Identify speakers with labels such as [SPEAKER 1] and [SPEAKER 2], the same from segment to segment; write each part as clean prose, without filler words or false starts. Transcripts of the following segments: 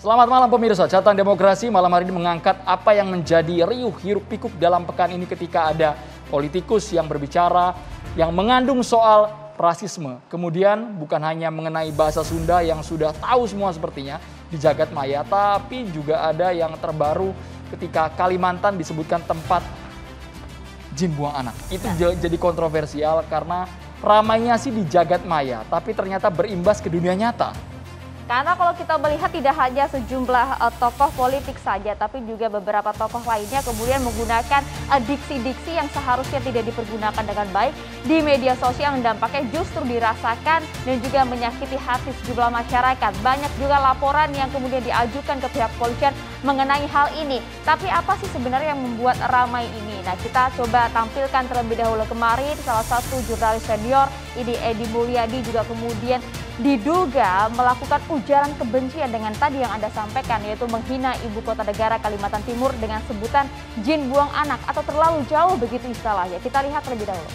[SPEAKER 1] Selamat malam pemirsa, Catatan Demokrasi malam hari ini mengangkat apa yang menjadi riuh hiruk pikuk dalam pekan ini ketika ada politikus yang berbicara yang mengandung soal rasisme. Kemudian bukan hanya mengenai bahasa Sunda yang sudah tahu semua sepertinya di jagat maya, tapi juga ada yang terbaru ketika Kalimantan disebutkan tempat jin buang anak. Itu jadi kontroversial karena ramainya sih di jagat maya, tapi ternyata berimbas ke dunia nyata.
[SPEAKER 2] Karena kalau kita melihat tidak hanya sejumlah tokoh politik saja, tapi juga beberapa tokoh lainnya kemudian menggunakan diksi-diksi yang seharusnya tidak dipergunakan dengan baik di media sosial yang dampaknya justru dirasakan dan juga menyakiti hati sejumlah masyarakat. Banyak juga laporan yang kemudian diajukan ke pihak kepolisian mengenai hal ini. Tapi apa sih sebenarnya yang membuat ramai ini? Nah, kita coba tampilkan terlebih dahulu kemarin salah satu jurnalis senior, ini Edi Mulyadi juga kemudian diduga melakukan ujaran kebencian dengan tadi yang Anda sampaikan, yaitu menghina ibu kota negara Kalimantan Timur dengan sebutan jin buang anak atau terlalu jauh begitu istilahnya. Kita lihat terlebih dahulu.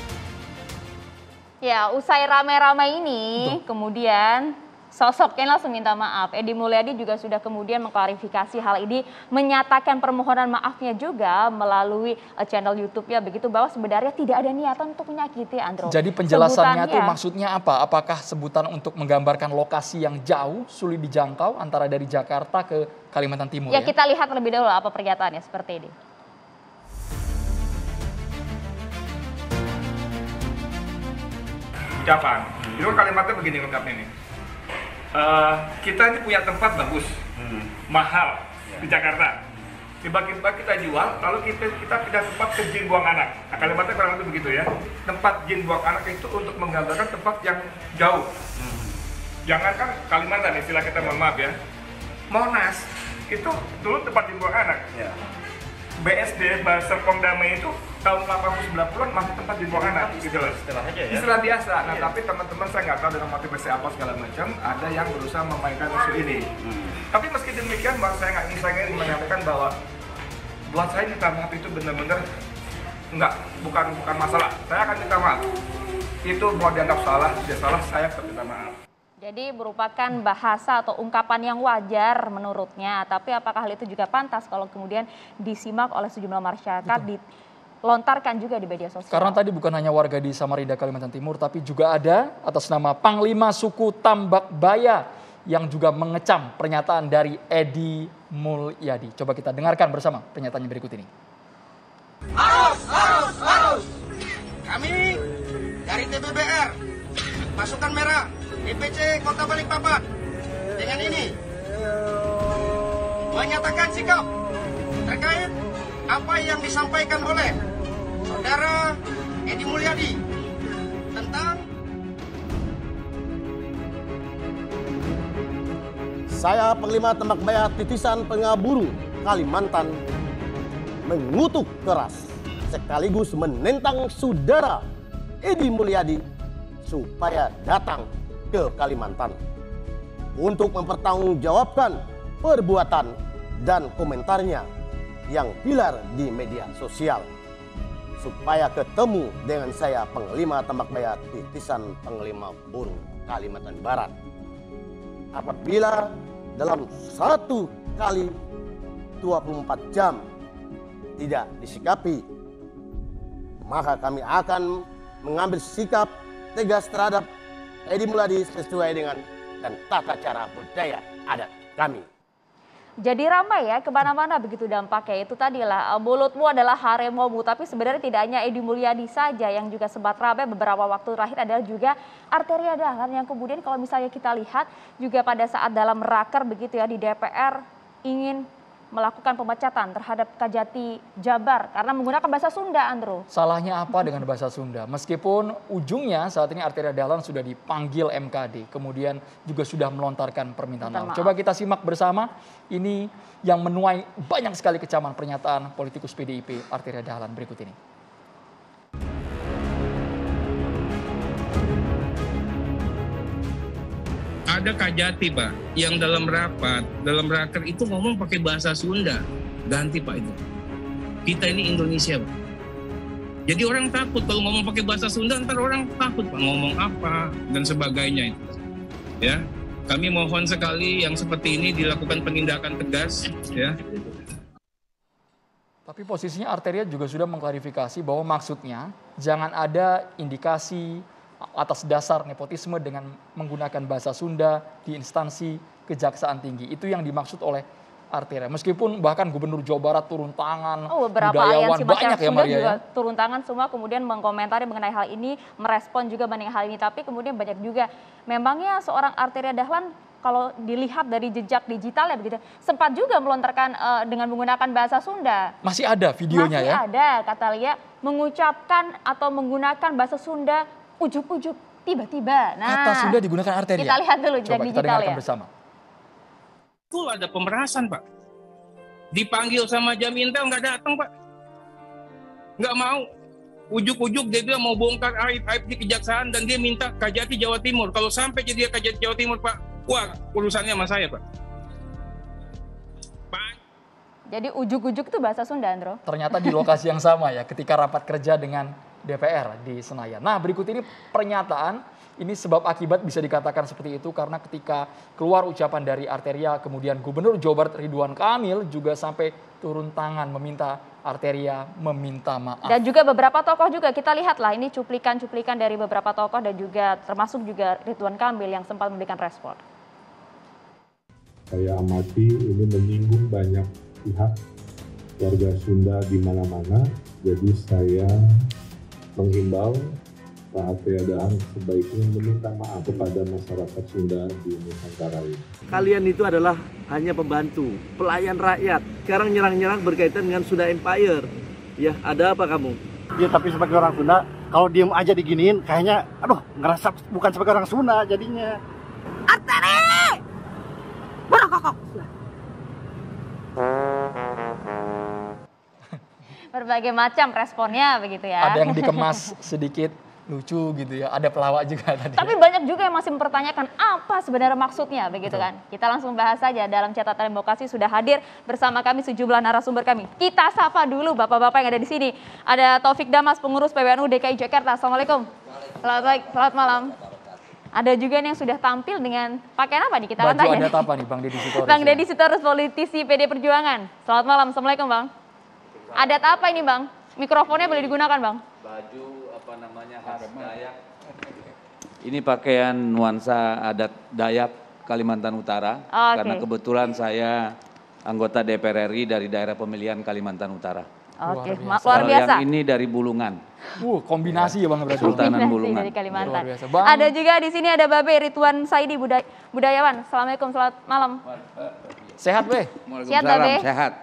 [SPEAKER 2] Ya, usai ramai-ramai ini, kemudian sosoknya langsung minta maaf. Edi Mulyadi juga sudah kemudian mengklarifikasi hal ini, menyatakan permohonan maafnya juga melalui channel YouTube-nya begitu, bahwa sebenarnya tidak ada niatan untuk menyakiti, Andro.
[SPEAKER 1] Jadi penjelasannya itu maksudnya apa? Apakah sebutan untuk menggambarkan lokasi yang jauh, sulit dijangkau antara dari Jakarta ke Kalimantan Timur?
[SPEAKER 2] Ya, kita lihat lebih dahulu apa pernyataannya seperti ini.
[SPEAKER 3] Ucapan, itu Kalimantan begini lengkapnya nih. Kita ini punya tempat bagus, mahal di Jakarta. Tiba-tiba kita jual, lalu kita pindah tempat ke jin buang anak. Nah, Kalimantan kurang lebih begitu ya. Tempat jin buang anak itu untuk menggambarkan tempat yang jauh. Jangankan Kalimantan, istilah kita, mohon maaf ya. Monas itu dulu tempat jin buang anak. BSD, Serpong Damai itu tahun 80-90-an masih tempat jin buang anak gitu loh. Istilah biasa. Nah, tapi teman-teman saya nggak tahu dengan motivasi apa segala macam, ada yang berusaha memainkan isu ini. Tapi meski demikian, saya ingin menyampaikan bahwa buat saya minta maaf itu benar-benar bukan masalah. Saya akan minta maaf. Itu mau dianggap salah, tidak salah, saya tetap minta maaf.
[SPEAKER 2] Jadi merupakan bahasa atau ungkapan yang wajar menurutnya, tapi apakah hal itu juga pantas kalau kemudian disimak oleh sejumlah masyarakat, dilontarkan juga di media sosial? Karena
[SPEAKER 1] tadi bukan hanya warga di Samarinda, Kalimantan Timur, tapi juga ada atas nama Panglima Suku Tambak Baya yang juga mengecam pernyataan dari Edi Mulyadi. Coba kita dengarkan bersama pernyataannya berikut ini.
[SPEAKER 4] Harus! Kami dari TBBR, pasukan merah, DPC Kota Balikpapan, dengan ini menyatakan sikap terkait apa yang disampaikan oleh Saudara Edi Mulyadi tentang
[SPEAKER 5] saya Panglima Tambak Baya Titisan Pengaburu Kalimantan mengutuk keras sekaligus menentang Saudara Edi Mulyadi supaya datang ke Kalimantan untuk mempertanggungjawabkan perbuatan dan komentarnya yang pilar di media sosial, supaya ketemu dengan saya Panglima Tambak Baya Titisan Panglima Burung Kalimantan Barat. Apabila dalam 1 kali 24 jam tidak disikapi, maka kami akan mengambil sikap tegas terhadap Edi Mulyadi sesuai dengan dan tata cara budaya adat kami.
[SPEAKER 2] Jadi ramai ya, kemana-mana begitu dampaknya. Itu tadilah, mulutmu adalah harimaumu. Tapi sebenarnya tidak hanya Edi Mulyadi saja yang juga sempat ramai beberapa waktu terakhir, adalah juga Arteria Dahlan yang kemudian kalau misalnya kita lihat juga pada saat dalam raker begitu ya di DPR ingin melakukan pemecatan terhadap Kajati Jabar karena menggunakan bahasa Sunda, Andro.
[SPEAKER 1] Salahnya apa dengan bahasa Sunda? Meskipun ujungnya saat ini Arteria Dahlan sudah dipanggil MKD, kemudian juga sudah melontarkan permintaan maaf. Coba kita simak bersama, ini yang menuai banyak sekali kecaman pernyataan politikus PDIP Arteria Dahlan berikut ini.
[SPEAKER 6] Ada Kajati, Pak, yang dalam raker itu ngomong pakai bahasa Sunda. Ganti, Pak, itu. Kita ini Indonesia, Pak. Jadi orang takut kalau ngomong pakai bahasa Sunda, ntar orang takut, Pak, ngomong apa dan sebagainya itu. Ya. Kami mohon sekali yang seperti ini dilakukan penindakan tegas, ya.
[SPEAKER 1] Tapi posisinya Arteria juga sudah mengklarifikasi bahwa maksudnya jangan ada indikasi atas dasar nepotisme dengan menggunakan bahasa Sunda di instansi Kejaksaan Tinggi. Itu yang dimaksud oleh Arteria. Meskipun bahkan Gubernur Jawa Barat turun tangan,
[SPEAKER 2] beberapa
[SPEAKER 1] budayawan,
[SPEAKER 2] aliansi
[SPEAKER 1] banyak ya Maria
[SPEAKER 2] juga
[SPEAKER 1] ya?
[SPEAKER 2] turun tangan semua kemudian mengkomentari mengenai hal ini, merespon juga mengenai hal ini. Tapi kemudian banyak juga, memangnya seorang Arteria Dahlan kalau dilihat dari jejak digital ya begitu, sempat juga melontarkan dengan menggunakan bahasa Sunda.
[SPEAKER 1] Masih ada videonya
[SPEAKER 2] Masih
[SPEAKER 1] ya?
[SPEAKER 2] ada, kata Lia, mengucapkan atau menggunakan bahasa Sunda ujuk-ujuk tiba-tiba. Nah,
[SPEAKER 1] Kata Sunda digunakan Arteria.
[SPEAKER 2] kita lihat dulu jejak
[SPEAKER 1] Coba kita
[SPEAKER 2] digital
[SPEAKER 1] dengarkan
[SPEAKER 2] ya.
[SPEAKER 1] bersama.
[SPEAKER 6] Itu ada pemerasan, Pak. Dipanggil sama Jamintel nggak datang, Pak. Nggak mau. Ujuk-ujuk dia bilang mau bongkar aib-aib di kejaksaan dan dia minta Kajati Jawa Timur. Kalau sampai jadi Kajati Jawa Timur, Pak, wah urusannya sama saya, Pak.
[SPEAKER 2] Jadi ujuk-ujuk itu bahasa Sunda, Andro?
[SPEAKER 1] Ternyata di lokasi yang sama ya, ketika rapat kerja dengan DPR di Senayan. Nah, berikut ini pernyataan. Ini sebab akibat bisa dikatakan seperti itu karena ketika keluar ucapan dari Arteria, kemudian Gubernur Jawa Barat Ridwan Kamil juga sampai turun tangan meminta Arteria meminta maaf.
[SPEAKER 2] Dan juga beberapa tokoh juga, kita lihatlah ini cuplikan-cuplikan dari beberapa tokoh dan juga termasuk juga Ridwan Kamil yang sempat memberikan respon.
[SPEAKER 7] Saya amati ini menyinggung banyak pihak warga Sunda di mana-mana, jadi saya menghimbau Pak Arteria Dahlan sebaiknya meminta maaf kepada masyarakat Sunda di Nusantara ini.
[SPEAKER 8] Kalian itu adalah hanya pembantu, pelayan rakyat. Sekarang nyerang-nyerang berkaitan dengan Sunda Empire. Ya, ada apa kamu?
[SPEAKER 5] Ya tapi sebagai orang Sunda, kalau diem aja diginiin, kayaknya, aduh, ngerasa bukan sebagai orang Sunda jadinya.
[SPEAKER 2] Arteria! Borokokok! Berbagai macam responnya begitu ya.
[SPEAKER 1] Ada yang dikemas sedikit lucu gitu ya, ada pelawak juga tadi.
[SPEAKER 2] Tapi banyak juga yang masih mempertanyakan apa sebenarnya maksudnya begitu kan. Kita langsung bahas saja, dalam catatan demokrasi sudah hadir bersama kami sejumlah narasumber kami. Kita sapa dulu bapak-bapak yang ada di sini. Ada Taufik Damas, pengurus PWNU DKI Jakarta. Assalamualaikum. Selamat malam. Ada juga nih yang sudah tampil dengan pakaian apa nih, kita
[SPEAKER 1] Baju
[SPEAKER 2] tanya.
[SPEAKER 1] adat apa nih Bang Deddy Sitorus?
[SPEAKER 2] Bang Deddy Sitorus, politisi PD Perjuangan. Selamat malam, Assalamualaikum Bang. Adat apa ini Bang? Mikrofonnya boleh digunakan Bang.
[SPEAKER 9] Baju apa namanya khas Dayak. Ini pakaian nuansa adat Dayak Kalimantan Utara. Karena kebetulan saya anggota DPR RI dari daerah pemilihan Kalimantan Utara.
[SPEAKER 2] Luar biasa.
[SPEAKER 9] Yang ini dari Bulungan.
[SPEAKER 1] Kombinasi ya Bang berarti.
[SPEAKER 9] Sultanan Bulungan.
[SPEAKER 2] Dari Kalimantan.
[SPEAKER 1] Luar biasa. Bang.
[SPEAKER 2] Ada juga di sini ada Babe Ridwan Saidi, budayawan. Assalamualaikum, selamat malam.
[SPEAKER 1] Sehat Be?
[SPEAKER 2] Sehat Babe.
[SPEAKER 9] Sehat.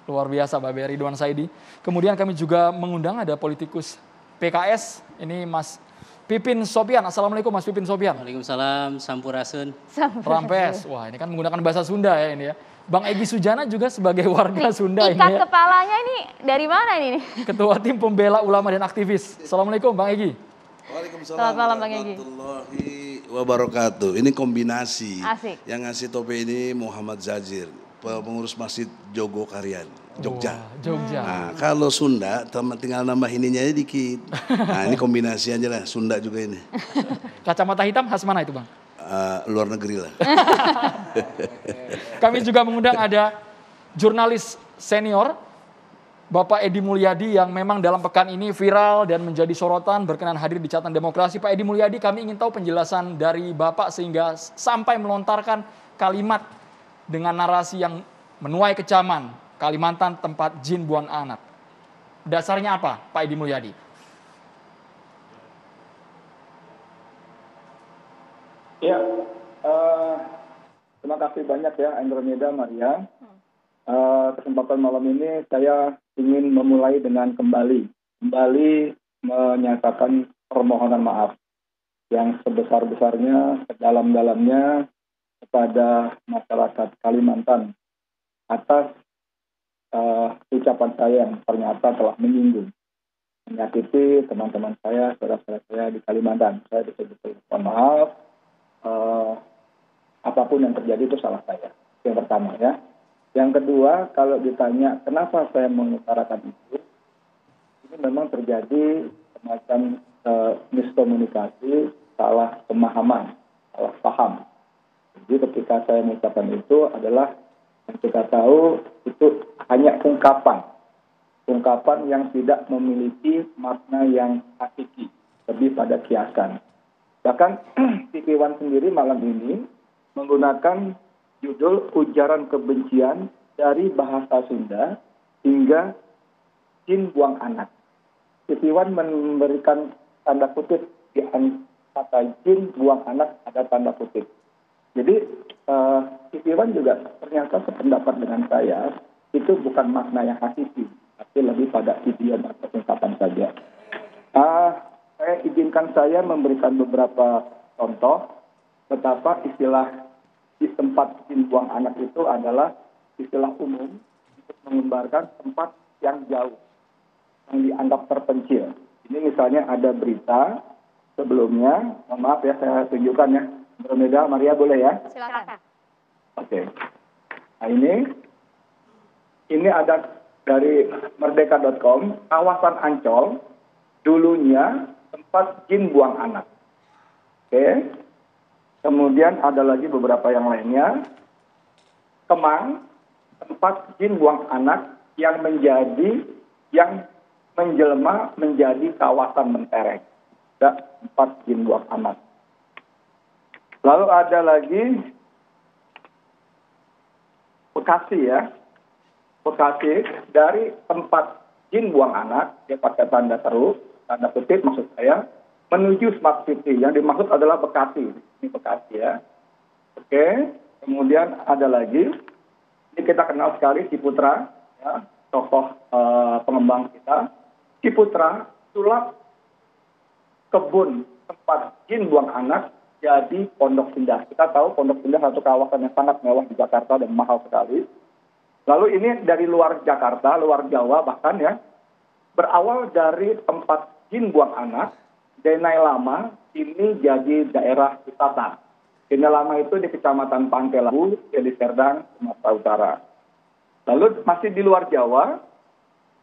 [SPEAKER 1] Luar biasa Babe Ridwan Saidi. Kemudian kami juga mengundang ada politikus PKS, ini Mas Pipin Sopian. Assalamualaikum Mas Pipin Sopian.
[SPEAKER 10] Waalaikumsalam, Sampurasun.
[SPEAKER 1] Rampes. Wah ini kan menggunakan bahasa Sunda ya ini ya. Bang Egy Sujana juga sebagai warga Sunda ini
[SPEAKER 2] Ikat
[SPEAKER 1] ya.
[SPEAKER 2] kepalanya ini dari mana ini?
[SPEAKER 1] Ketua Tim Pembela Ulama dan Aktivis. Assalamualaikum Bang Egy.
[SPEAKER 11] Waalaikumsalam
[SPEAKER 2] Selamat malam Bang Egy.
[SPEAKER 11] warahmatullahi wabarakatuh. Ini kombinasi.
[SPEAKER 2] Asik.
[SPEAKER 11] Yang ngasih topi ini Muhammad Zajir, pengurus Masjid Jogokarian, Jogja.
[SPEAKER 1] Jogja.
[SPEAKER 11] Nah, kalau Sunda tinggal nambah ininya aja dikit. Nah, ini kombinasi aja lah, Sunda juga ini.
[SPEAKER 1] Kacamata hitam khas mana itu Bang?
[SPEAKER 11] Luar negeri lah.
[SPEAKER 1] Kami juga mengundang ada jurnalis senior Bapak Edi Mulyadi yang memang dalam pekan ini viral dan menjadi sorotan berkenan hadir di catatan demokrasi. Pak Edi Mulyadi, kami ingin tahu penjelasan dari Bapak sehingga sampai melontarkan kalimat dengan narasi yang menuai kecaman. Kalimantan tempat jin buang anak. Dasarnya apa Pak Edi Mulyadi?
[SPEAKER 12] Ya, terima kasih banyak ya Andromeda Maria. Kesempatan malam ini saya ingin memulai dengan kembali menyatakan permohonan maaf yang sebesar-besarnya, sedalam-dalamnya kepada masyarakat Kalimantan atas ucapan saya yang ternyata telah menyinggung, menyakiti teman-teman saya, saudara-saudara saya di Kalimantan. Saya betul-betul mohon maaf. Apapun yang terjadi itu salah saya. Yang pertama ya. Yang kedua, kalau ditanya kenapa saya mengutarakan itu, ini memang terjadi semacam miskomunikasi, salah pemahaman, salah paham. Jadi ketika saya mengucapkan itu adalah yang kita tahu itu hanya ungkapan yang tidak memiliki makna yang hakiki, lebih pada kiasan. Bahkan TV One sendiri malam ini menggunakan judul ujaran kebencian dari bahasa Sunda hingga jin buang anak. TV One memberikan tanda kutip di kata jin buang anak ada tanda kutip. Jadi TV One juga ternyata sependapat dengan saya, itu bukan makna yang hakiki, tapi lebih pada idiom atau ungkapan saja. Saya izinkan saya memberikan beberapa contoh betapa istilah di tempat jin buang anak itu adalah istilah umum untuk menggambarkan tempat yang jauh, yang dianggap terpencil. Ini misalnya ada berita sebelumnya, mohon maaf ya saya tunjukkan ya. Andromeda, Maria boleh ya?
[SPEAKER 2] Silakan.
[SPEAKER 12] Oke. Nah ini ada dari merdeka.com, kawasan Ancol dulunya tempat jin buang anak. Oke. Kemudian ada lagi beberapa yang lainnya. Kemang, tempat jin buang anak yang menjelma menjadi kawasan mentereng. Ada tempat jin buang anak. Lalu ada lagi Bekasi ya. Bekasi dari tempat jin buang anak, dia pakai tanda seru, tanda kutip maksud saya, menuju Smart City. Yang dimaksud adalah Bekasi. Ini Bekasi ya. Oke. Kemudian ada lagi, ini kita kenal sekali Ciputra, ya, tokoh pengembang kita. Ciputra sulap kebun tempat jin buang anak jadi Pondok Indah. Kita tahu Pondok Indah satu kawasan yang sangat mewah di Jakarta dan mahal sekali. Lalu ini dari luar Jakarta, luar Jawa bahkan ya, berawal dari tempat jin buang anak, Denai Lama ini jadi daerah wisata. Denai Lama itu di Kecamatan Pantai Labu, di Serdang, Sumatera Utara. Lalu masih di luar Jawa,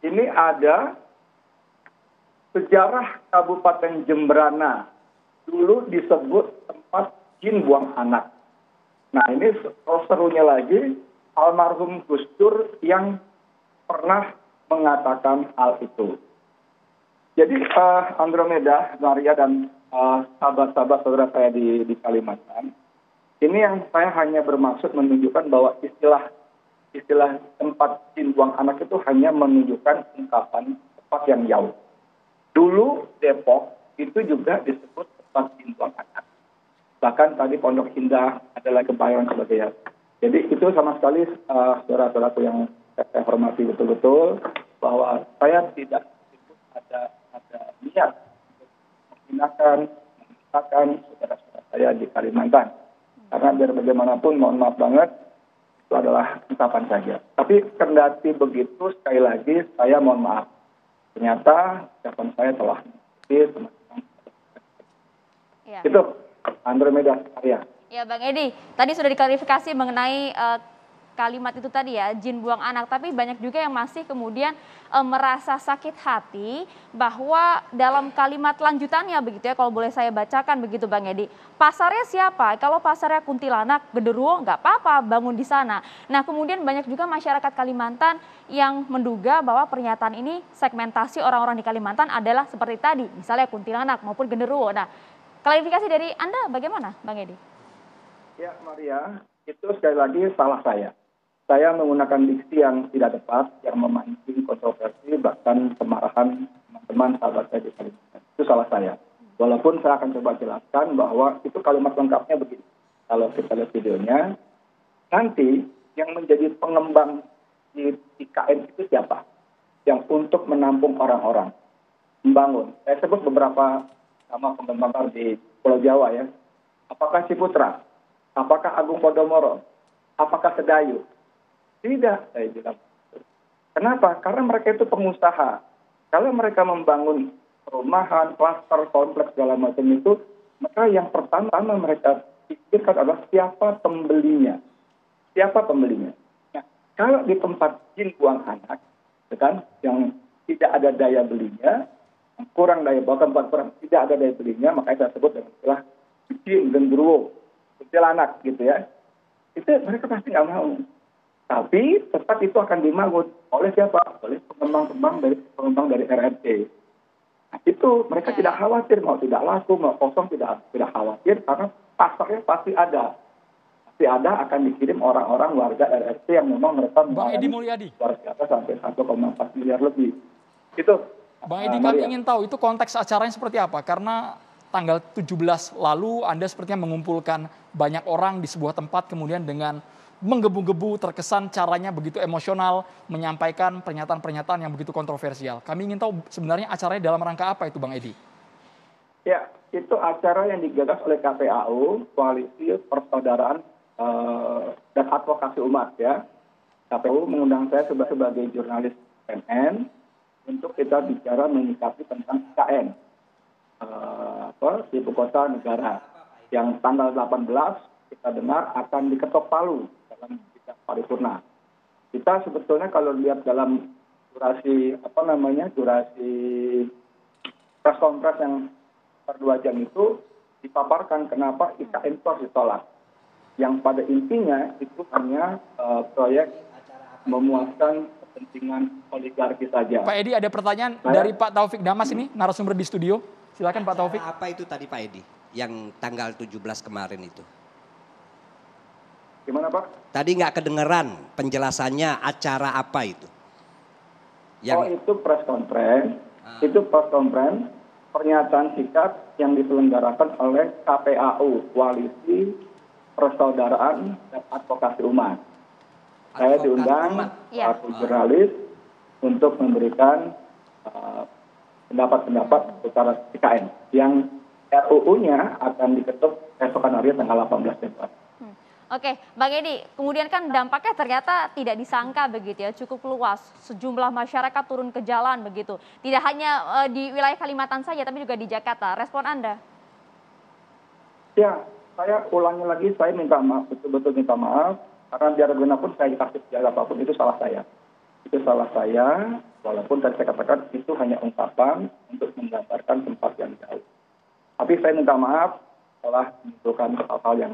[SPEAKER 12] ini ada sejarah Kabupaten Jembrana. Dulu disebut tempat jin buang anak. Nah ini serunya lagi, almarhum Gus Dur yang pernah mengatakan hal itu. Jadi Andromeda, Maria dan sahabat-sahabat saudara saya di Kalimantan, ini yang saya hanya bermaksud menunjukkan bahwa istilah tempat jin buang anak itu hanya menunjukkan ungkapan tempat yang jauh. Dulu Depok itu juga disebut tempat jin buang anak. Bahkan tadi Pondok Indah adalah Kebayoran sebagainya. Jadi itu sama sekali saudara-saudaraku yang saya hormati betul-betul bahwa saya tidak ada niat untuk menggunakan, memisahkan saudara-saudara saya di Kalimantan. Karena biar bagaimanapun, mohon maaf banget, itu adalah ungkapan saja. Tapi kendati begitu, sekali lagi saya mohon maaf. Ternyata ucapan saya telah teman-teman.
[SPEAKER 2] Ya.
[SPEAKER 12] Itu Andromeda Maria.
[SPEAKER 2] Ya Bang Edi, tadi sudah diklarifikasi mengenai kalimat itu tadi ya, jin buang anak. Tapi banyak juga yang masih kemudian merasa sakit hati bahwa dalam kalimat lanjutannya begitu ya, kalau boleh saya bacakan begitu Bang Edi. Pasarnya siapa? Kalau pasarnya kuntilanak, genderuwo nggak apa-apa bangun di sana. Nah kemudian banyak juga masyarakat Kalimantan yang menduga bahwa pernyataan ini segmentasi orang-orang di Kalimantan adalah seperti tadi, misalnya kuntilanak maupun genderuwo. Nah klarifikasi dari Anda bagaimana Bang Edi?
[SPEAKER 12] Ya Maria, itu sekali lagi salah saya. Saya menggunakan diksi yang tidak tepat, yang memancing kontroversi, bahkan kemarahan teman-teman sahabat saya di Kalimantan. Itu salah saya. Walaupun saya akan coba jelaskan bahwa itu kalimat lengkapnya begini. Kalau kita lihat videonya, nanti yang menjadi pengembang di IKN itu siapa? Yang untuk menampung orang-orang, membangun. Saya sebut beberapa nama pengembang di Pulau Jawa ya. Apakah Ciputra? Apakah Agung Podomoro? Apakah Sedayu? Tidak, saya bilang. Kenapa? Karena mereka itu pengusaha. Kalau mereka membangun perumahan, klaster, kompleks, segala macam itu, maka yang pertama mereka pikirkan adalah siapa pembelinya. Siapa pembelinya? Nah, kalau di tempat jin buang anak, kan, yang tidak ada daya belinya, kurang daya, bahkan kurang, tidak ada daya belinya, makanya saya sebut dengan istilah jin genderuwo. kuntilanak gitu ya. Itu mereka pasti nggak mau. Tapi tetap itu akan dimangut oleh siapa? Oleh pengembang dari RRT. Nah, itu mereka tidak khawatir mau tidak laku, mau kosong tidak khawatir karena pasarnya pasti ada. Pasti ada akan dikirim orang-orang warga RRT yang memang mereka
[SPEAKER 1] Bang Edi Mulyadi
[SPEAKER 12] luar biasa sampai 1,4 miliar lebih. Itu
[SPEAKER 1] Bang Edi, kami ingin tahu itu konteks acaranya seperti apa? Karena tanggal 17 lalu Anda sepertinya mengumpulkan banyak orang di sebuah tempat kemudian dengan menggebu-gebu, terkesan caranya begitu emosional, menyampaikan pernyataan-pernyataan yang begitu kontroversial. Kami ingin tahu sebenarnya acaranya dalam rangka apa itu Bang Edi?
[SPEAKER 12] Ya, itu acara yang digagas oleh KPAU, Koalisi Persaudaraan dan Advokasi Umat ya. KPAU mengundang saya sebagai jurnalis CNN untuk kita bicara menyikapi tentang IKN di ibu kota negara yang tanggal 18 kita dengar akan diketok palu dalam sidang paripurna. Kita sebetulnya kalau lihat dalam durasi press conference yang per 2 jam itu dipaparkan kenapa IKN itu harus ditolak. Yang pada intinya itu hanya proyek memuaskan kepentingan oligarki saja.
[SPEAKER 1] Pak Edi, ada pertanyaan dari Pak Taufik Damas ini, narasumber di studio. Silakan Pak Taufik.
[SPEAKER 13] Apa itu tadi Pak Edi yang tanggal 17 kemarin itu?
[SPEAKER 12] Gimana Pak?
[SPEAKER 13] Tadi nggak kedengeran penjelasannya acara apa itu?
[SPEAKER 12] Itu press conference. Itu press conference pernyataan sikap yang diselenggarakan oleh KPAU, Koalisi Persaudaraan dan Advokasi Umat. Saya diundang satu jurnalis untuk memberikan pendapat-pendapat seputar IKN yang RUU-nya akan diketuk esokan hari tanggal 18 Februari.
[SPEAKER 2] Oke, Bang Edi, kemudian kan dampaknya ternyata tidak disangka begitu ya, cukup luas. Sejumlah masyarakat turun ke jalan begitu. Tidak hanya di wilayah Kalimantan saja, tapi juga di Jakarta. Respon Anda?
[SPEAKER 12] Ya, saya ulangi lagi, saya minta maaf, betul-betul minta maaf. Karena biar bagaimanapun saya dikasih jalan apapun, itu salah saya. Itu salah saya, walaupun tadi saya katakan itu hanya ungkapan untuk menggambarkan tempat yang jauh. Tapi saya minta maaf telah menimbulkan hal-hal yang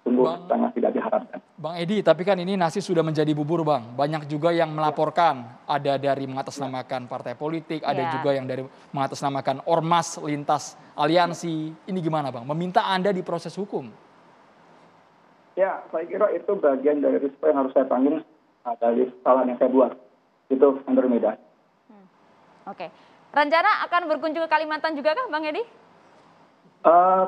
[SPEAKER 12] sungguh sangat tidak diharapkan.
[SPEAKER 1] Bang Edi, tapi kan ini nasi sudah menjadi bubur Bang. Banyak juga yang melaporkan, ada dari mengatasnamakan partai politik, ada juga yang dari mengatasnamakan ormas lintas aliansi. Ini gimana Bang? Meminta Anda diproses hukum?
[SPEAKER 12] Ya, saya kira itu bagian dari risiko yang harus saya tanggung dari kesalahan yang saya buat. Itu Andromeda.
[SPEAKER 2] Oke. Rencana akan berkunjung ke Kalimantan juga kah Bang Edi?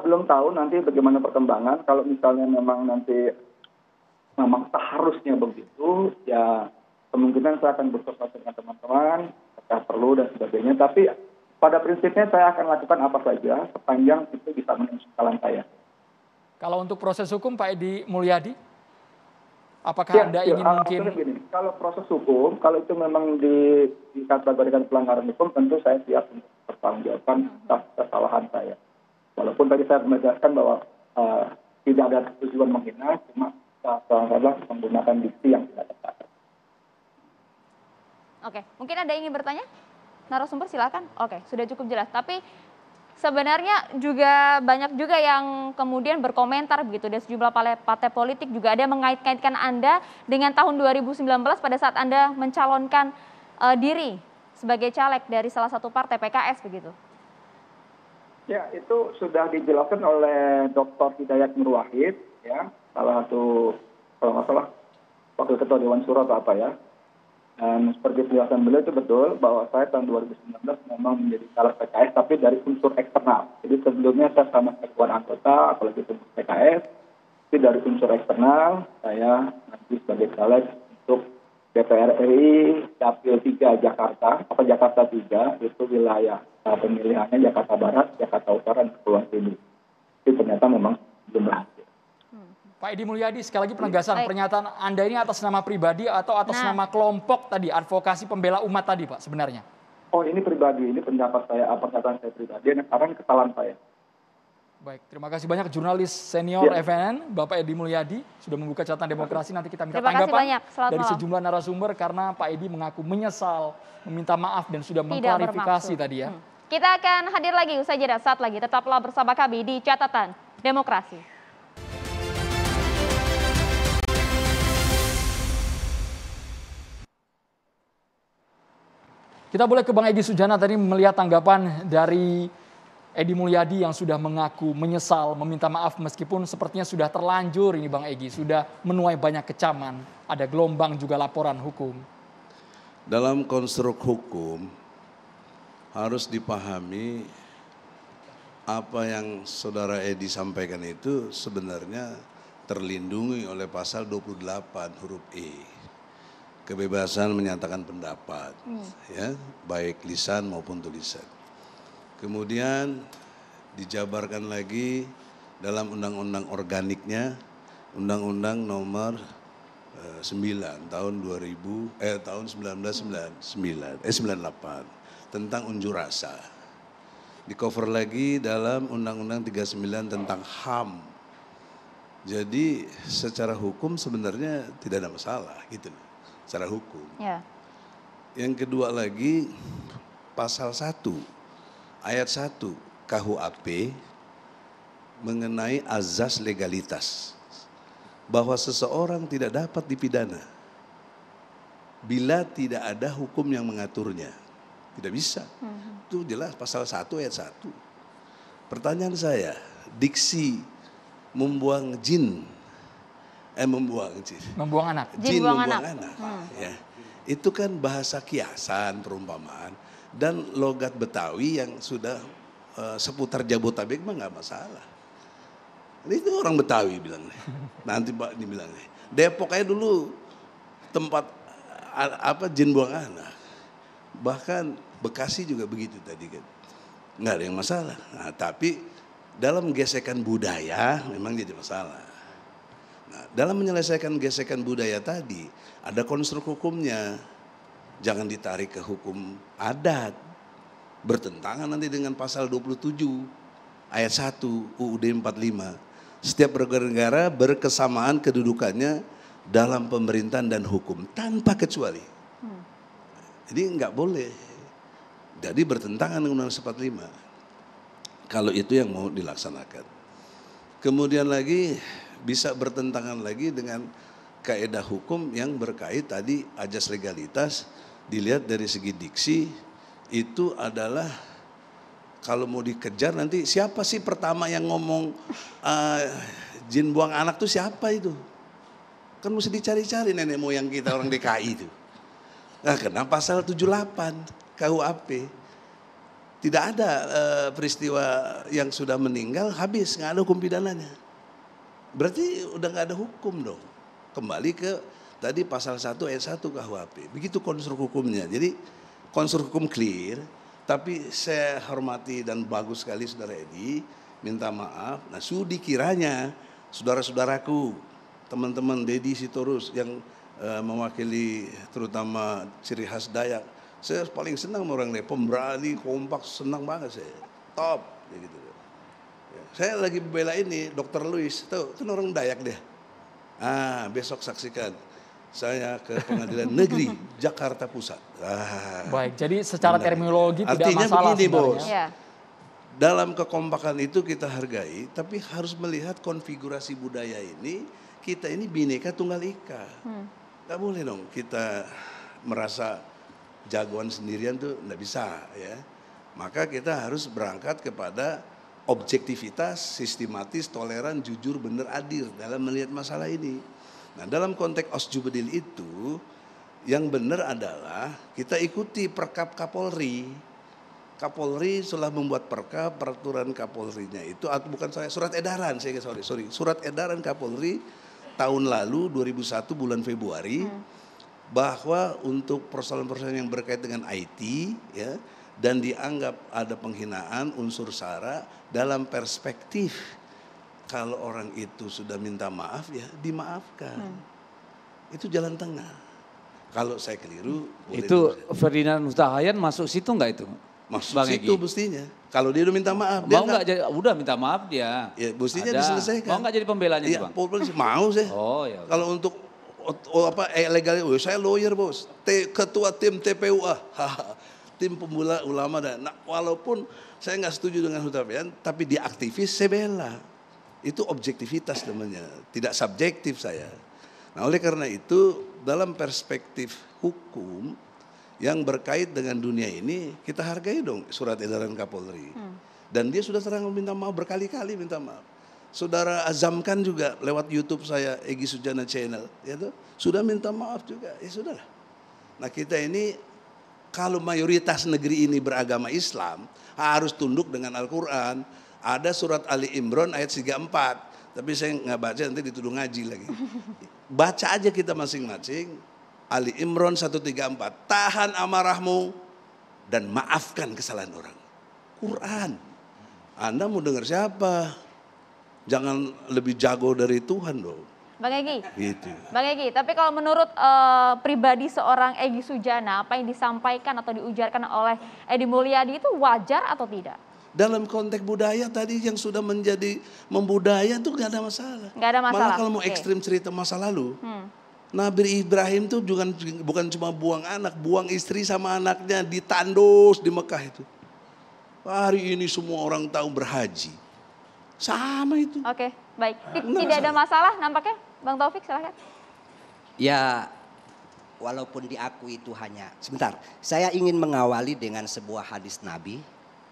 [SPEAKER 12] Belum tahu nanti bagaimana perkembangan. Kalau misalnya memang nanti seharusnya begitu, ya kemungkinan saya akan berkonsultasi dengan teman-teman, apakah perlu dan sebagainya. Tapi pada prinsipnya saya akan lakukan apa saja sepanjang itu bisa memenuhi kesalahan saya.
[SPEAKER 1] Kalau untuk proses hukum Pak Edi Mulyadi, apakah Anda ingin mungkin...
[SPEAKER 12] Begini, kalau proses hukum, kalau itu memang dikategorikan pelanggaran hukum, tentu saya siap untuk bertanggung jawab kesalahan saya. Walaupun tadi saya menegaskan bahwa tidak ada tujuan menghina, cuma adalah menggunakan diksi yang tidak tepat.
[SPEAKER 2] Oke, mungkin ada yang ingin bertanya? Narasumber silakan. Oke, sudah cukup jelas. Tapi sebenarnya juga banyak juga yang kemudian berkomentar begitu. Dan sejumlah partai politik juga ada yang mengait-kaitkan Anda dengan tahun 2019 pada saat Anda mencalonkan diri sebagai caleg dari salah satu partai PKS begitu.
[SPEAKER 12] Ya, itu sudah dijelaskan oleh Dr. Hidayat Nur Wahid, ya, salah satu, kalau nggak salah, wakil ketua Dewan Syuro atau apa ya. Dan seperti penjelasan beliau itu betul bahwa saya tahun 2019 memang menjadi caleg PKS, tapi dari unsur eksternal. Jadi sebelumnya saya sama bukan anggota, apalagi itu PKS, tapi dari unsur eksternal saya nanti sebagai caleg untuk DPR RI Dapil 3 Jakarta, Jakarta 3, itu wilayah pemilihannya Jakarta Barat, Jakarta Utara, dan Kepulauan Seribu. Itu ternyata memang belum berhasil.
[SPEAKER 1] Pak Edi Mulyadi, sekali lagi penegasan pernyataan Anda ini atas nama pribadi atau atas nama kelompok tadi, advokasi pembela umat tadi Pak sebenarnya?
[SPEAKER 12] Oh ini pribadi, ini pendapat saya, pernyataan saya pribadi, karena kesalahan saya.
[SPEAKER 1] Baik, terima kasih banyak jurnalis senior FNN, Bapak Edi Mulyadi, sudah membuka catatan demokrasi. Nanti kita minta tanggapan dari sejumlah narasumber karena Pak Edi mengaku menyesal, meminta maaf dan sudah mengklarifikasi tadi ya.
[SPEAKER 2] Kita akan hadir lagi usai jeda saat lagi. Tetaplah bersama kami di Catatan Demokrasi.
[SPEAKER 1] Kita boleh ke Bang Egy Sujana tadi melihat tanggapan dari Edi Mulyadi yang sudah mengaku menyesal, meminta maaf meskipun sepertinya sudah terlanjur ini Bang Egy, sudah menuai banyak kecaman, ada gelombang juga laporan hukum.
[SPEAKER 11] Dalam konstruk hukum harus dipahami apa yang saudara Edi sampaikan itu sebenarnya terlindungi oleh pasal 28 huruf E. Kebebasan menyatakan pendapat, ya, baik lisan maupun tulisan. Kemudian dijabarkan lagi dalam undang-undang organiknya, Undang-Undang Nomor 9 tahun 1998 tentang unjuk rasa. Di cover lagi dalam Undang-Undang 39 tentang HAM. Jadi secara hukum sebenarnya tidak ada masalah gitu, secara hukum. Ya. Yang kedua lagi pasal 1 ayat 1 KUHP mengenai azas legalitas. Bahwa seseorang tidak dapat dipidana bila tidak ada hukum yang mengaturnya. Tidak bisa. Itu jelas pasal 1 ayat 1. Pertanyaan saya, diksi membuang anak. Jin membuang anak. Ya. Itu kan bahasa kiasan, perumpamaan. Dan logat Betawi yang sudah seputar Jabotabek mah nggak masalah. Itu orang Betawi bilang. Nanti Pak dibilang. Depok aja dulu tempat jin buang anak. Bahkan Bekasi juga begitu tadi kan. Nggak ada yang masalah. Nah, tapi dalam gesekan budaya memang jadi masalah. Nah, dalam menyelesaikan gesekan budaya tadi ada konstruk hukumnya. Jangan ditarik ke hukum adat. Bertentangan nanti dengan pasal 27 ayat 1 UUD 45. Setiap negara berkesamaan kedudukannya dalam pemerintahan dan hukum tanpa kecuali. Jadi nggak boleh. Jadi bertentangan dengan Undang-Undang 45. Kalau itu yang mau dilaksanakan. Kemudian lagi bisa bertentangan lagi dengan kaidah hukum yang berkait tadi ajas legalitas. Dilihat dari segi diksi itu adalah kalau mau dikejar nanti siapa sih pertama yang ngomong jin buang anak tuh siapa itu? Kan mesti dicari-cari nenek moyang kita orang DKI itu. Nah, kenapa pasal 78 KUHP? Tidak ada peristiwa yang sudah meninggal habis, nggak ada hukum pidananya. Berarti udah nggak ada hukum dong. Kembali ke tadi pasal 1 ayat 1 KUHP. Begitu konstruk hukumnya. Jadi konstruk hukum clear, tapi saya hormati dan bagus sekali saudara Edi, minta maaf. Nah, sudi kiranya saudara-saudaraku, teman-teman Dedi Sitorus yang mewakili terutama ciri khas Dayak. Saya paling senang sama orang pemberani, kompak, senang banget saya. Top. Gitu. Saya lagi bela ini, Dr. Louis, tuh kan orang Dayak dia. Besok saksikan. Saya ke Pengadilan Negeri Jakarta Pusat.
[SPEAKER 1] Baik, jadi secara terminologi tidak
[SPEAKER 11] artinya
[SPEAKER 1] masalah
[SPEAKER 11] begini,
[SPEAKER 1] sebenarnya.
[SPEAKER 11] Bos. Ya. Dalam kekompakan itu kita hargai, tapi harus melihat konfigurasi budaya ini, kita ini Bhinneka Tunggal Ika. Gak boleh dong kita merasa jagoan sendirian tuh enggak bisa ya. Maka kita harus berangkat kepada objektivitas, sistematis, toleran, jujur, benar, adil dalam melihat masalah ini. Nah, dalam konteks Osjubedil itu yang benar adalah kita ikuti Perkap Kapolri. Kapolri telah membuat perkap, peraturan Kapolrinya itu atau bukan saya surat edaran, surat edaran Kapolri tahun lalu 2001 bulan Februari. Bahwa untuk persoalan-persoalan yang berkait dengan IT ya dan dianggap ada penghinaan unsur sara dalam perspektif kalau orang itu sudah minta maaf ya dimaafkan. Itu jalan tengah. Kalau saya keliru
[SPEAKER 9] itu Ferdinand Hutahayan masuk situ enggak itu?
[SPEAKER 11] Masuk situ mestinya. Kalau dia udah minta maaf, dia
[SPEAKER 9] mau nggak jadi, udah minta maaf dia.
[SPEAKER 11] Ya mestinya diselesaikan.
[SPEAKER 9] Mau nggak jadi pembelanya
[SPEAKER 11] ya,
[SPEAKER 9] Bang?
[SPEAKER 11] Mau saya.
[SPEAKER 9] Oh ya.
[SPEAKER 11] Kalau untuk legal, saya lawyer bos, ketua tim TPUA, tim pembela ulama dan walaupun saya nggak setuju dengan Hutahayan, tapi dia aktivis saya bela. Itu objektivitas namanya, tidak subjektif saya. Nah oleh karena itu dalam perspektif hukum yang berkait dengan dunia ini, kita hargai dong surat edaran Kapolri. Dan dia sudah terang minta maaf berkali-kali minta maaf. Saudara azamkan juga lewat YouTube saya Egy Sujana Channel, ya sudah minta maaf juga. Ya sudahlah. Nah kita ini kalau mayoritas negeri ini beragama Islam harus tunduk dengan Al-Quran. Ada surat Ali Imran ayat 34. Tapi saya nggak baca nanti dituduh ngaji lagi. Baca aja kita masing-masing. Ali Imran 134, tahan amarahmu dan maafkan kesalahan orang. Quran. Anda mau dengar siapa? Jangan lebih jago dari Tuhan dong.
[SPEAKER 2] Bang Egy,
[SPEAKER 11] Gitu.
[SPEAKER 2] Bang Egy, tapi kalau menurut pribadi seorang Egy Sujana, apa yang disampaikan atau diujarkan oleh Edi Mulyadi itu wajar atau tidak?
[SPEAKER 11] Dalam konteks budaya tadi yang sudah menjadi membudaya itu nggak ada masalah.
[SPEAKER 2] Nggak ada masalah.
[SPEAKER 11] Malah kalau mau ekstrim cerita masa lalu. Nabi Ibrahim tuh bukan cuma buang anak, buang istri sama anaknya di tandos di Mekah itu. Hari ini semua orang tahu berhaji. Sama itu.
[SPEAKER 2] Oke, baik. Tidak ada masalah nampaknya. Bang Taufik silahkan.
[SPEAKER 13] Ya, walaupun diakui itu hanya, sebentar. Saya ingin mengawali dengan sebuah hadis Nabi.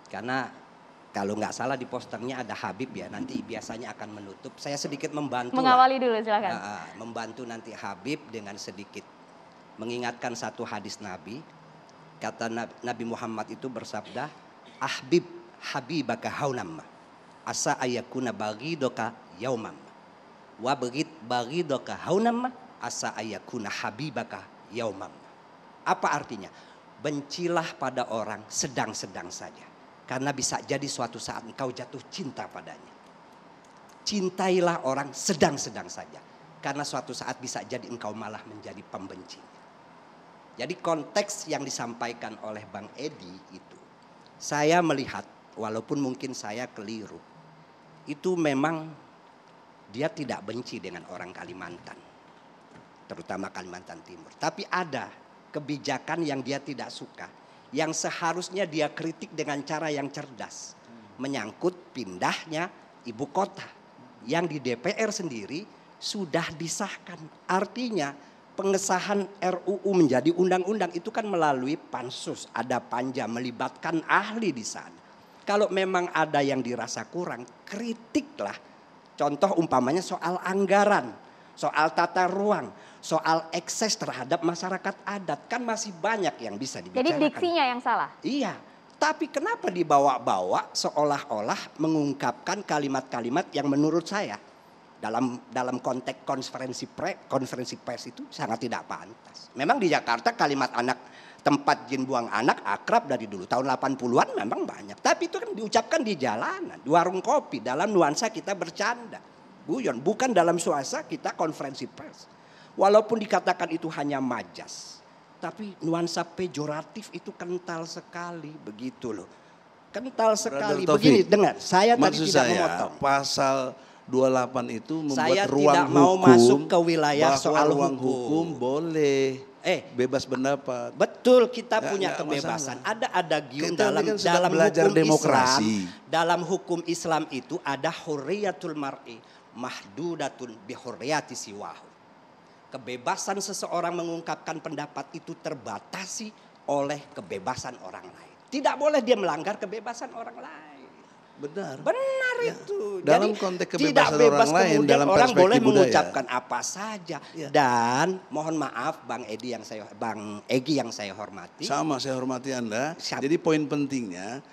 [SPEAKER 13] Karena kalau nggak salah di posternya ada Habib ya, nanti biasanya akan menutup. Saya sedikit membantu.
[SPEAKER 2] Mengawali dulu silakan.
[SPEAKER 13] Membantu nanti Habib dengan sedikit mengingatkan satu hadis Nabi. Kata Nabi Muhammad itu bersabda, Ahbib habibaka haunamma, asa ayakuna bagidoka yaumam. Wa bagidoka haunamma, asa ayakuna habibaka yaumam. Apa artinya? Bencilah pada orang sedang-sedang saja. Karena bisa jadi suatu saat engkau jatuh cinta padanya. Cintailah orang sedang-sedang saja. Karena suatu saat bisa jadi engkau malah menjadi pembencinya. Jadi konteks yang disampaikan oleh Bang Edi itu. Saya melihat walaupun mungkin saya keliru. Itu memang dia tidak benci dengan orang Kalimantan. Terutama Kalimantan Timur. Tapi ada kebijakan yang dia tidak suka. Yang seharusnya dia kritik dengan cara yang cerdas. Menyangkut pindahnya ibu kota. Yang di DPR sendiri sudah disahkan. Artinya pengesahan RUU menjadi undang-undang itu kan melalui pansus. Ada panja melibatkan ahli di sana. Kalau memang ada yang dirasa kurang, kritiklah. Contoh umpamanya soal anggaran, soal tata ruang, soal ekses terhadap masyarakat adat. Kan masih banyak yang bisa dibicarakan.
[SPEAKER 2] Jadi diksinya yang salah?
[SPEAKER 13] Iya. Tapi kenapa dibawa-bawa seolah-olah mengungkapkan kalimat-kalimat yang menurut saya dalam konteks konferensi pers itu sangat tidak pantas. Memang di Jakarta kalimat tempat jin buang anak akrab dari dulu. Tahun 80-an memang banyak. Tapi itu kan diucapkan di jalanan, di warung kopi, dalam nuansa kita bercanda. Guyon, bukan dalam suasana kita konferensi pers. Walaupun dikatakan itu hanya majas. Tapi nuansa pejoratif itu kental sekali, begitu loh. Kental sekali. Begini, dengar, saya tadi tidak memotong.
[SPEAKER 11] Pasal 28 itu membuat
[SPEAKER 13] saya
[SPEAKER 11] ruang
[SPEAKER 13] tidak mau
[SPEAKER 11] hukum,
[SPEAKER 13] masuk ke wilayah soal
[SPEAKER 11] ruang hukum boleh bebas pendapat.
[SPEAKER 13] Betul, kita punya kebebasan. Ada gium dalam
[SPEAKER 11] belajar
[SPEAKER 13] hukum
[SPEAKER 11] demokrasi.
[SPEAKER 13] Islam. Dalam hukum Islam itu ada hurriyatul mar'i mahdudatun bi hurriyati siwahu. Kebebasan seseorang mengungkapkan pendapat itu terbatasi oleh kebebasan orang lain. Tidak boleh dia melanggar kebebasan orang lain.
[SPEAKER 11] Benar.
[SPEAKER 13] Benar itu.
[SPEAKER 11] Dalam
[SPEAKER 13] jadi
[SPEAKER 11] konteks
[SPEAKER 13] tidak
[SPEAKER 11] kebebasan
[SPEAKER 13] bebas
[SPEAKER 11] orang lain, dalam
[SPEAKER 13] orang boleh
[SPEAKER 11] perspektif budaya.
[SPEAKER 13] mengucapkan apa saja. Dan mohon maaf Bang Egy yang saya hormati.
[SPEAKER 11] Sama saya hormati Anda. Jadi poin pentingnya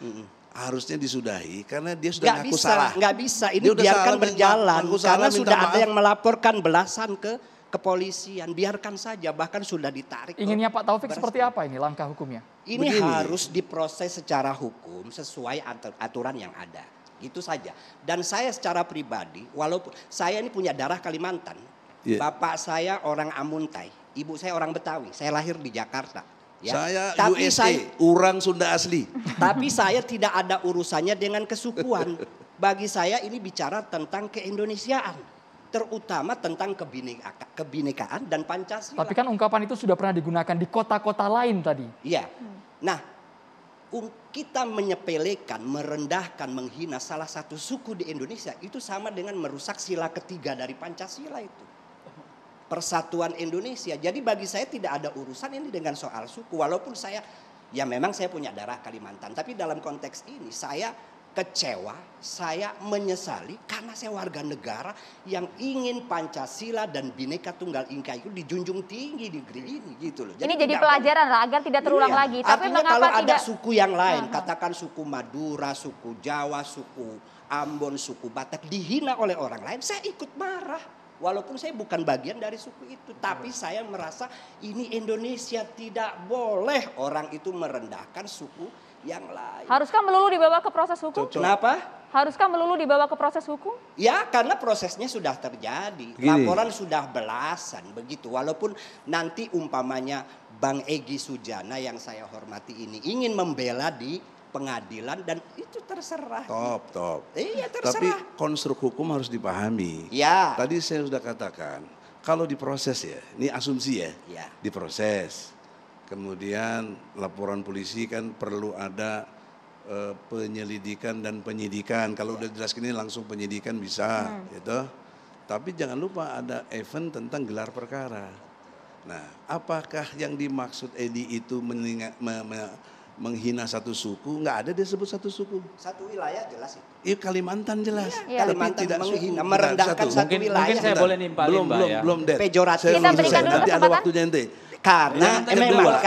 [SPEAKER 11] harusnya disudahi karena dia sudah ngaku salah.
[SPEAKER 13] Nggak bisa, ini biarkan berjalan karena sudah ada yang melaporkan belasan ke kepolisian, biarkan saja, bahkan sudah ditarik.
[SPEAKER 1] Inginnya Pak Taufik seperti apa ini langkah hukumnya?
[SPEAKER 13] Ini harus diproses secara hukum sesuai aturan yang ada. Gitu saja. Dan saya secara pribadi, walaupun saya ini punya darah Kalimantan, bapak saya orang Amuntai, ibu saya orang Betawi, saya lahir di Jakarta. Ya.
[SPEAKER 11] Saya USA, orang Sunda asli.
[SPEAKER 13] Tapi saya tidak ada urusannya dengan kesukuan. Bagi saya ini bicara tentang keindonesiaan. Terutama tentang kebinekaan dan Pancasila.
[SPEAKER 1] Tapi kan ungkapan itu sudah pernah digunakan di kota-kota lain tadi.
[SPEAKER 13] Iya. Nah, kita menyepelekan, merendahkan, menghina salah satu suku di Indonesia itu sama dengan merusak sila ketiga dari Pancasila itu. persatuan Indonesia. Jadi bagi saya tidak ada urusan ini dengan soal suku. Walaupun saya, ya memang saya punya darah Kalimantan. Tapi dalam konteks ini saya kecewa, saya menyesali karena saya warga negara yang ingin Pancasila dan Bhinneka Tunggal Ika itu dijunjung tinggi di negeri ini gitu loh.
[SPEAKER 2] Ini jadi pelajaran lah agar tidak terulang lagi. Tapi
[SPEAKER 13] artinya
[SPEAKER 2] mengapa
[SPEAKER 13] kalau
[SPEAKER 2] tidak
[SPEAKER 13] ada suku yang lain, katakan suku Madura, suku Jawa, suku Ambon, suku Batak dihina oleh orang lain, saya ikut marah. Walaupun saya bukan bagian dari suku itu, tapi saya merasa ini Indonesia, tidak boleh orang itu merendahkan suku yang lain.
[SPEAKER 2] Haruskah melulu dibawa ke proses hukum?
[SPEAKER 13] Kenapa?
[SPEAKER 2] Haruskah melulu dibawa ke proses hukum?
[SPEAKER 13] Ya, karena prosesnya sudah terjadi. Laporan sudah belasan begitu. Walaupun nanti umpamanya Bang Egy Sujana yang saya hormati ini ingin membela di pengadilan dan itu terserah.
[SPEAKER 11] Top.
[SPEAKER 13] Iya, terserah.
[SPEAKER 11] Tapi konstruk hukum harus dipahami.
[SPEAKER 13] Ya.
[SPEAKER 11] Tadi saya sudah katakan, kalau diproses ya, ini asumsi ya, diproses. Kemudian laporan polisi kan perlu ada penyelidikan dan penyidikan. Kalau udah jelas gini langsung penyidikan bisa, gitu. Tapi jangan lupa ada event tentang gelar perkara. Nah, apakah yang dimaksud Edi itu menghina satu suku? Nggak ada dia sebut satu suku.
[SPEAKER 13] Satu wilayah jelas itu.
[SPEAKER 11] Iya, Kalimantan jelas.
[SPEAKER 13] Iya. Kalimantan tidak menghina, merendahkan satu wilayah.
[SPEAKER 9] Mungkin saya boleh nimpalin Mbak ya.
[SPEAKER 11] Belum, Det.
[SPEAKER 13] Pejoratif.
[SPEAKER 2] Kita berikan dulu
[SPEAKER 11] nanti ada waktunya ente.
[SPEAKER 13] Karena memang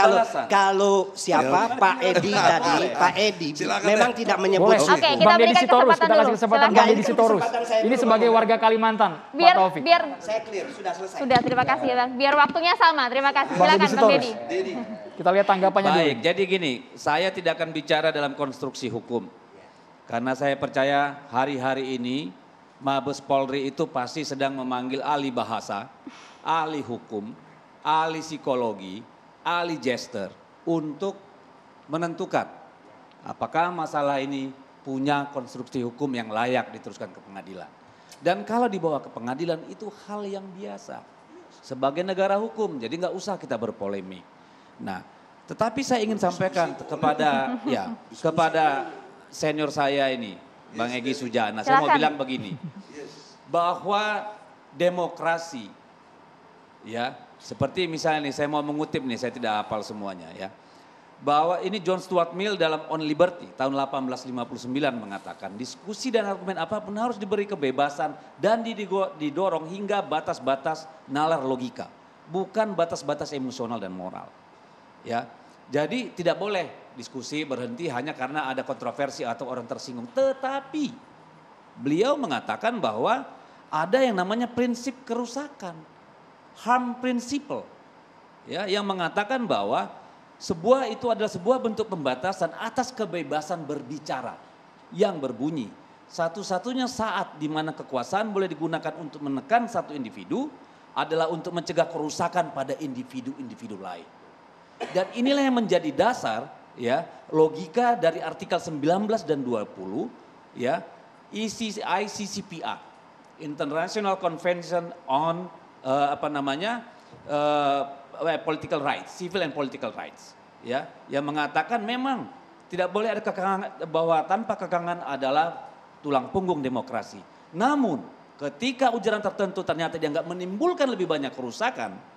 [SPEAKER 13] kalau siapa Pak Edi tadi, Pak Edi memang tidak menyebut.
[SPEAKER 2] Oke, kita berikan kesempatan
[SPEAKER 1] kita kasih kesempatan Bang Deddy Sitorus. Ini sebagai warga Kalimantan,
[SPEAKER 2] biar,
[SPEAKER 1] Pak Taufik.
[SPEAKER 2] biar
[SPEAKER 13] saya clear, sudah selesai.
[SPEAKER 2] Sudah, terima kasih ya Bang. Biar waktunya sama, terima kasih.
[SPEAKER 1] Bang
[SPEAKER 2] Silakan
[SPEAKER 1] Deddy
[SPEAKER 2] Bang
[SPEAKER 1] Sitorus.
[SPEAKER 2] Deddy.
[SPEAKER 1] Kita lihat tanggapannya dulu.
[SPEAKER 9] Baik, jadi gini, saya tidak akan bicara dalam konstruksi hukum. Karena saya percaya hari-hari ini Mabes Polri itu pasti sedang memanggil ahli bahasa, ahli hukum, ahli psikologi, ahli gesture untuk menentukan apakah masalah ini punya konstruksi hukum yang layak diteruskan ke pengadilan. Dan kalau dibawa ke pengadilan itu hal yang biasa. Sebagai negara hukum, jadi nggak usah kita berpolemik. Nah, tetapi saya ingin sampaikan kepada senior saya ini, Bang Egy Sujana. Saya mau bilang begini, bahwa demokrasi, ya, seperti misalnya nih, saya mau mengutip nih, saya tidak hafal semuanya ya. Bahwa ini John Stuart Mill dalam On Liberty tahun 1859 mengatakan, diskusi dan argumen apapun harus diberi kebebasan dan didorong hingga batas-batas nalar logika, bukan batas-batas emosional dan moral. Ya, jadi tidak boleh diskusi berhenti hanya karena ada kontroversi atau orang tersinggung. Tetapi beliau mengatakan bahwa ada yang namanya prinsip kerusakan, harm principle, ya, yang mengatakan bahwa itu adalah sebuah bentuk pembatasan atas kebebasan berbicara yang berbunyi. Satu-satunya saat di mana kekuasaan boleh digunakan untuk menekan satu individu adalah untuk mencegah kerusakan pada individu-individu lain. Dan inilah yang menjadi dasar, ya, logika dari artikel 19 dan 20, ya, ICCPR, International Convention on Political Rights, Civil and Political Rights, ya, yang mengatakan memang tidak boleh ada kekangan, bahwa tanpa kekangan adalah tulang punggung demokrasi. Namun ketika ujaran tertentu ternyata dia nggak menimbulkan lebih banyak kerusakan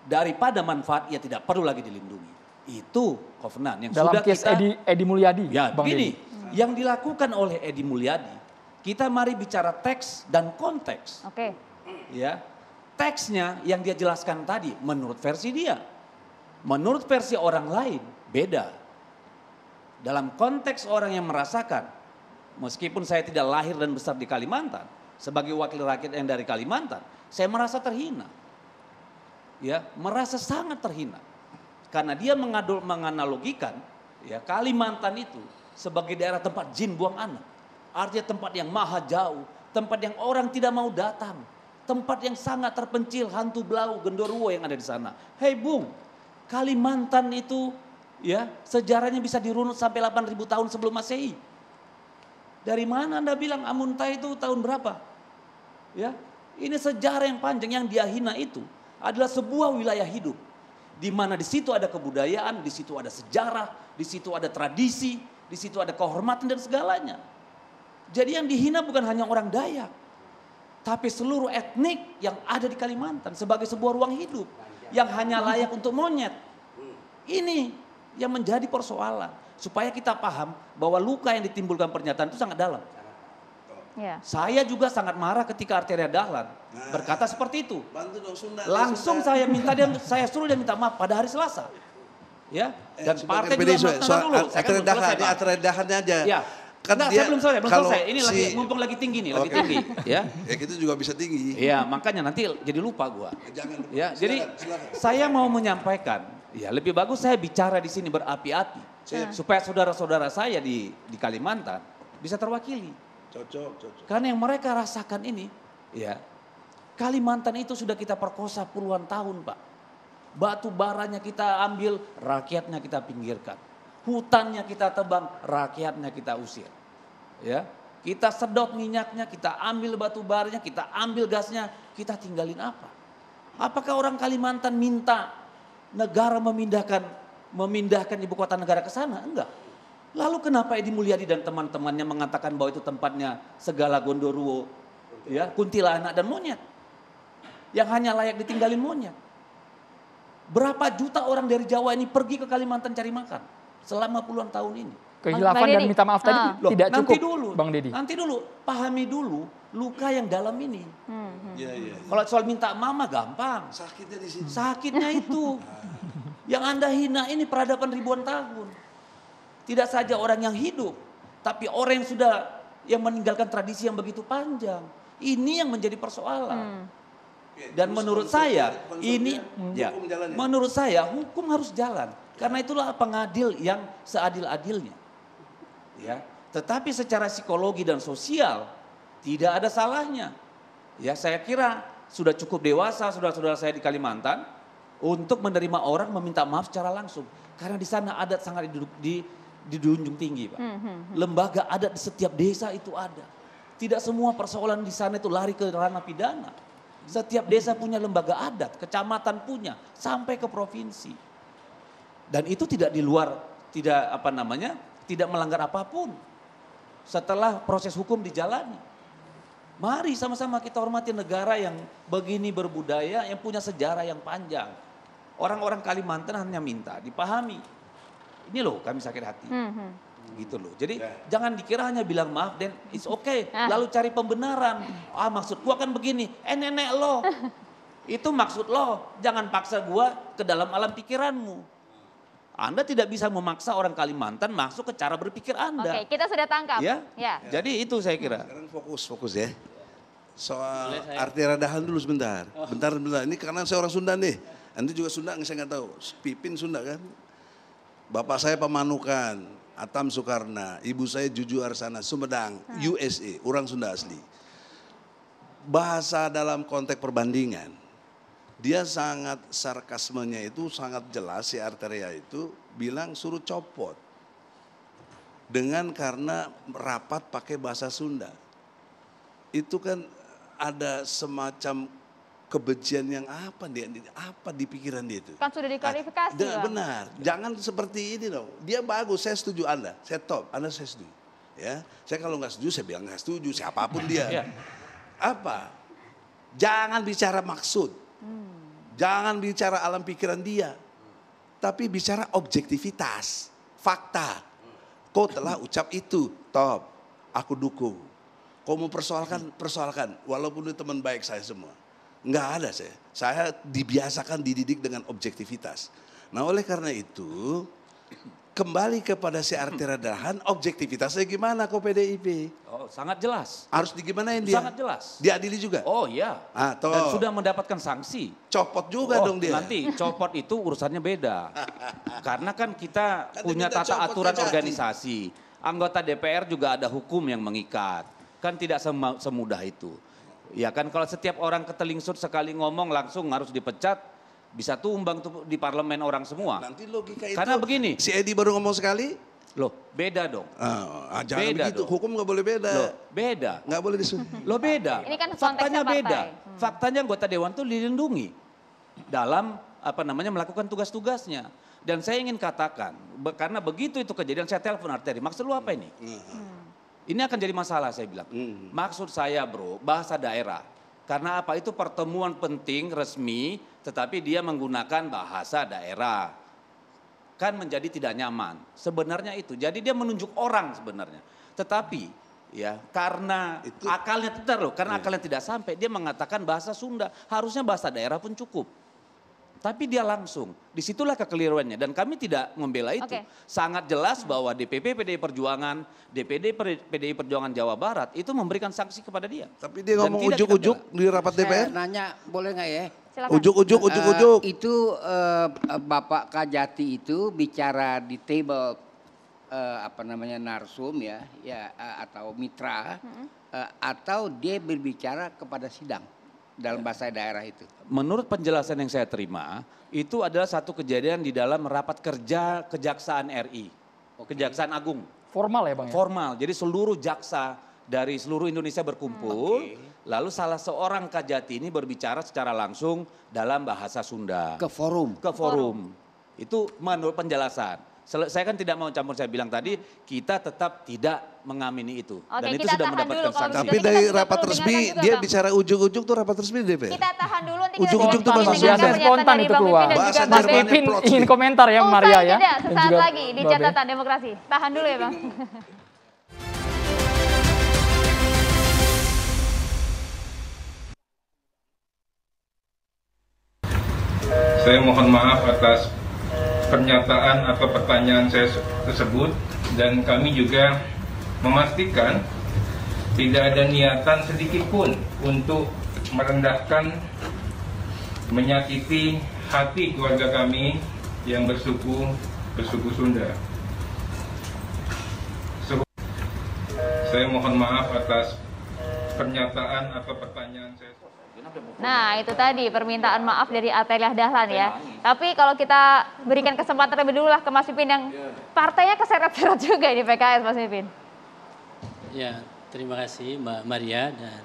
[SPEAKER 9] daripada manfaat, ia tidak perlu lagi dilindungi. Itu Covenant yang
[SPEAKER 1] dalam
[SPEAKER 9] sudah
[SPEAKER 1] case
[SPEAKER 9] kita
[SPEAKER 1] Edi Mulyadi.
[SPEAKER 9] Ya,
[SPEAKER 1] Bang
[SPEAKER 9] begini,
[SPEAKER 1] Deddy.
[SPEAKER 9] yang dilakukan oleh Edi Mulyadi, kita mari bicara teks dan konteks.
[SPEAKER 2] Oke.
[SPEAKER 9] Ya, teksnya yang dia jelaskan tadi menurut versi dia, menurut versi orang lain beda. Dalam konteks orang yang merasakan, meskipun saya tidak lahir dan besar di Kalimantan, sebagai wakil rakyat yang dari Kalimantan, saya merasa terhina. Ya, merasa sangat terhina. Karena dia menganalogikan, ya, Kalimantan itu sebagai daerah tempat jin buang anak. Artinya tempat yang maha jauh, tempat yang orang tidak mau datang, tempat yang sangat terpencil, hantu belau, genderuwo yang ada di sana. Hei Bung, Kalimantan itu, ya, sejarahnya bisa dirunut sampai 8.000 tahun sebelum Masehi. Dari mana Anda bilang Amuntai itu tahun berapa? Ya, ini sejarah yang panjang. Yang dia hina itu adalah sebuah wilayah hidup, di mana di situ ada kebudayaan, di situ ada sejarah, di situ ada tradisi, di situ ada kehormatan dan segalanya. Jadi yang dihina bukan hanya orang Dayak, tapi seluruh etnik yang ada di Kalimantan sebagai sebuah ruang hidup yang hanya layak untuk monyet. Ini yang menjadi persoalan. Supaya kita paham bahwa luka yang ditimbulkan pernyataan itu sangat dalam.
[SPEAKER 2] Ya.
[SPEAKER 9] Saya juga sangat marah ketika Arteria Dahlan berkata seperti itu. Langsung saya minta saya suruh dia minta maaf pada hari Selasa. Ya, dan partai juga dulu.
[SPEAKER 11] Arteria Dahlannya aja.
[SPEAKER 9] Ya. Karena saya belum selesai. Ini lagi mumpung lagi tinggi nih, lagi tinggi. Ya,
[SPEAKER 11] kita juga bisa tinggi.
[SPEAKER 9] Ya, makanya nanti jadi lupa gua.
[SPEAKER 11] Jangan.
[SPEAKER 9] Ya, jadi saya mau menyampaikan, ya lebih bagus saya bicara di sini berapi-api. Supaya saudara-saudara saya di Kalimantan bisa terwakili.
[SPEAKER 11] Cocok.
[SPEAKER 9] Karena yang mereka rasakan ini, ya Kalimantan itu sudah kita perkosa puluhan tahun, Pak. Batu baranya kita ambil, rakyatnya kita pinggirkan. Hutannya kita tebang, rakyatnya kita usir. Ya, kita sedot minyaknya, kita ambil batu baranya, kita ambil gasnya, kita tinggalin apa? Apakah orang Kalimantan minta negara memindahkan ibu kota negara ke sana? Enggak. Lalu kenapa Edi Mulyadi dan teman-temannya mengatakan bahwa itu tempatnya segala gondoruo, ya, kuntilanak dan monyet, yang hanya layak ditinggalin monyet? Berapa juta orang dari Jawa ini pergi ke Kalimantan cari makan selama puluhan tahun ini?
[SPEAKER 1] Kehilafan dan minta maaf tadi tidak cukup,
[SPEAKER 9] nanti dulu,
[SPEAKER 1] Bang Deddy.
[SPEAKER 9] Nanti dulu, pahami dulu luka yang dalam ini. Kalau soal minta mama gampang.
[SPEAKER 11] Sakitnya di sini.
[SPEAKER 9] Sakitnya itu. Yang Anda hina ini peradaban ribuan tahun. Tidak saja orang yang hidup, tapi orang yang meninggalkan tradisi yang begitu panjang. Ini yang menjadi persoalan. Dan menurut saya menurut saya hukum harus jalan. Karena itulah pengadil yang seadil-adilnya. Ya, tetapi secara psikologi dan sosial tidak ada salahnya. Ya, saya kira sudah cukup dewasa saudara-saudara saya di Kalimantan untuk menerima orang meminta maaf secara langsung. Karena di sana adat sangat dijunjung tinggi, Pak. Lembaga adat di setiap desa itu ada. Tidak semua persoalan di sana itu lari ke ranah pidana. Setiap desa punya lembaga adat, kecamatan punya, sampai ke provinsi. Dan itu tidak di luar, tidak melanggar apapun. Setelah proses hukum dijalani. Mari sama-sama kita hormati negara yang begini berbudaya, yang punya sejarah yang panjang. Orang-orang Kalimantan hanya minta dipahami. Ini loh kami sakit hati. Gitu loh. Jadi jangan dikira hanya bilang maaf dan it's okay. Lalu cari pembenaran. Maksud gua kan begini. Nenek lo. Itu maksud lo. Jangan paksa gua ke dalam alam pikiranmu. Anda tidak bisa memaksa orang Kalimantan masuk ke cara berpikir Anda.
[SPEAKER 2] Oke, kita sudah tangkap.
[SPEAKER 9] Ya? Jadi itu saya kira.
[SPEAKER 11] Sekarang fokus ya. Soal Arteria Dahlan dulu sebentar. Bentar. Ini karena saya orang Sunda nih. Anda juga Sunda, saya nggak tahu. Pipin Sunda kan. Bapak saya Pemanukan, Atam Soekarno. Ibu saya Juju Arsana, Sumedang, USA. Orang Sunda asli. Bahasa dalam konteks perbandingan. Dia sangat sarkasmenya itu sangat jelas, si Arteria itu bilang suruh copot. Dengan karena rapat pakai bahasa Sunda. Itu kan ada semacam kebencian yang apa di pikiran dia itu.
[SPEAKER 2] Kan sudah diklarifikasi.
[SPEAKER 11] Benar, jangan seperti ini dong. Dia bagus, saya setuju Anda, saya top, Anda saya setuju. Ya, saya kalau nggak setuju saya bilang nggak setuju, siapapun dia. Apa? Jangan bicara maksud. Jangan bicara alam pikiran dia. Tapi bicara objektivitas, fakta. Kau telah ucap itu, top, aku dukung. Kau mau persoalkan, walaupun itu teman baik saya semua. Enggak ada saya. Saya dibiasakan dididik dengan objektivitas. Nah oleh karena itu, kembali kepada si Arteria Dahlan, objektivitasnya gimana kok PDIP?
[SPEAKER 9] Oh, sangat jelas.
[SPEAKER 11] Harus digimanain dia?
[SPEAKER 9] Sangat jelas.
[SPEAKER 11] Diadili juga?
[SPEAKER 9] Oh iya. Dan sudah mendapatkan sanksi.
[SPEAKER 11] Copot juga dong dia?
[SPEAKER 9] Nanti copot itu urusannya beda. Karena kan kita punya tata aturan organisasi. Anggota DPR juga ada hukum yang mengikat. Kan tidak semudah itu. Ya kan kalau setiap orang ketelingsut sekali ngomong langsung harus dipecat. Bisa tumbang tuh di parlemen orang semua.
[SPEAKER 11] Nanti logika itu.
[SPEAKER 9] Karena begini.
[SPEAKER 11] Si Edi baru ngomong sekali.
[SPEAKER 9] Loh beda dong.
[SPEAKER 11] Jangan
[SPEAKER 9] beda
[SPEAKER 11] begitu.
[SPEAKER 9] Dong.
[SPEAKER 11] Hukum gak boleh beda.
[SPEAKER 9] Loh, beda.
[SPEAKER 11] Gak boleh disuruh.
[SPEAKER 9] Loh beda.
[SPEAKER 2] Ini kan
[SPEAKER 9] faktanya beda.
[SPEAKER 2] partai.
[SPEAKER 9] Faktanya anggota dewan itu dilindungi dalam melakukan tugas-tugasnya. Dan saya ingin katakan karena begitu itu kejadian saya telepon Arteria. Maksud lu apa ini? Ini akan jadi masalah saya bilang. Maksud saya bro bahasa daerah. Karena apa? Itu pertemuan penting resmi, tetapi dia menggunakan bahasa daerah. Kan menjadi tidak nyaman. Sebenarnya itu. Jadi dia menunjuk orang sebenarnya. Tetapi ya karena akalnya akalnya tidak sampai, dia mengatakan bahasa Sunda. Harusnya bahasa daerah pun cukup. Tapi dia langsung, disitulah kekeliruannya dan kami tidak membela itu. Sangat jelas bahwa DPP PDI Perjuangan, DPD PDI Perjuangan Jawa Barat itu memberikan sanksi kepada dia.
[SPEAKER 11] Tapi dia ngomong ujuk-ujuk di rapat DPR.
[SPEAKER 14] Saya nanya, boleh nggak ya?
[SPEAKER 11] Ujuk-ujuk.
[SPEAKER 14] Itu Bapak Kajati itu bicara di table narsum ya atau mitra atau dia berbicara kepada sidang dalam bahasa daerah itu.
[SPEAKER 9] Menurut penjelasan yang saya terima, itu adalah satu kejadian di dalam rapat kerja Kejaksaan RI, Kejaksaan Agung.
[SPEAKER 1] Formal ya Bang? Ya?
[SPEAKER 9] Formal, jadi seluruh jaksa dari seluruh Indonesia berkumpul, lalu salah seorang Kajati ini berbicara secara langsung dalam bahasa Sunda.
[SPEAKER 14] Ke forum?
[SPEAKER 9] Ke forum. Itu menurut penjelasan. Saya kan tidak mau campur, saya bilang tadi kita tetap tidak mengamini itu. Dan itu sudah mendapatkan sanksi.
[SPEAKER 11] Tapi dari rapat resmi dia bicara ujuk-ujuk tuh rapat resmi DPR.
[SPEAKER 2] Kita tahan dulu.
[SPEAKER 11] Ujuk-ujuk tuh bahasa
[SPEAKER 1] Sunda. Spontan itu keluar.
[SPEAKER 11] Mas
[SPEAKER 1] Pipin ingin komentar ya Maria ya.
[SPEAKER 2] Sesaat lagi di Catatan Demokrasi. Tahan dulu ya Bang.
[SPEAKER 3] Saya mohon maaf atas pernyataan atau pertanyaan saya tersebut dan kami juga memastikan tidak ada niatan sedikit pun untuk merendahkan, menyakiti hati keluarga kami yang bersuku Sunda. Saya mohon maaf atas pernyataan atau pertanyaan saya.
[SPEAKER 2] Nah itu tadi permintaan maaf dari Ateliah Dahlan ya. Tapi kalau kita berikan kesempatan lebih dulu lah ke Mas Pipin yang partainya keseret-seret juga di PKS Mas Pipin.
[SPEAKER 10] Ya terima kasih Mbak Maria dan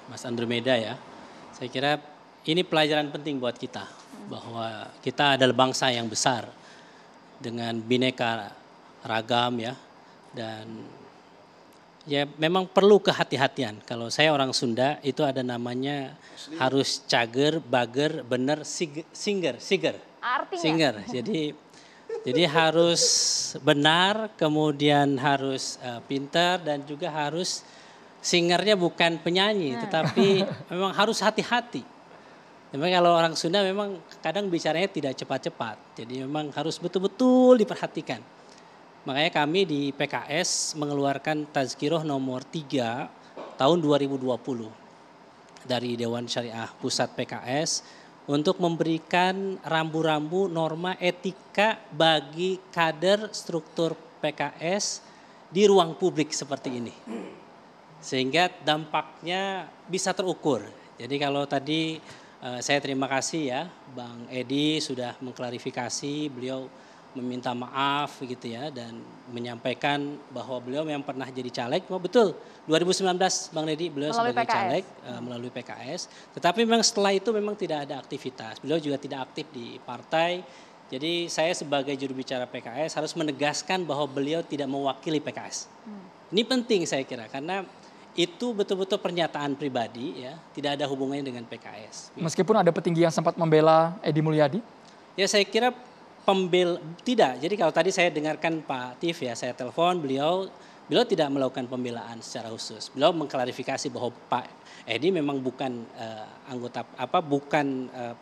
[SPEAKER 10] Mas Andromeda ya. Saya kira ini pelajaran penting buat kita. Bahwa kita adalah bangsa yang besar dengan bineka ragam ya. Dan ya memang perlu kehati-hatian. Kalau saya orang Sunda itu ada namanya harus cager, bager, bener, singer.
[SPEAKER 2] Artinya?
[SPEAKER 10] Singer. Jadi harus benar, kemudian harus pintar dan juga harus singernya bukan penyanyi, tetapi memang harus hati-hati. Memang kalau orang Sunda memang kadang bicaranya tidak cepat-cepat. Jadi memang harus betul-betul diperhatikan. Makanya kami di PKS mengeluarkan Tazkiroh nomor 3 tahun 2020 dari Dewan Syariah Pusat PKS untuk memberikan rambu-rambu norma etika bagi kader struktur PKS di ruang publik seperti ini. Sehingga dampaknya bisa terukur. Jadi kalau tadi saya terima kasih ya Bang Edi sudah mengklarifikasi, beliau meminta maaf gitu ya dan menyampaikan bahwa beliau memang pernah jadi caleg. Betul, 2019 Bang Dedi beliau melalui sebagai caleg melalui PKS. Tetapi memang setelah itu memang tidak ada aktivitas. Beliau juga tidak aktif di partai. Jadi saya sebagai juru bicara PKS harus menegaskan bahwa beliau tidak mewakili PKS. Ini penting saya kira karena itu betul-betul pernyataan pribadi ya, tidak ada hubungannya dengan PKS.
[SPEAKER 1] Meskipun ada petinggi yang sempat membela Edi Mulyadi? Ya
[SPEAKER 10] saya kira tidak. Jadi kalau tadi saya dengarkan Pak Tif ya, saya telepon beliau tidak melakukan pembelaan secara khusus. Beliau mengklarifikasi bahwa Pak Edi memang bukan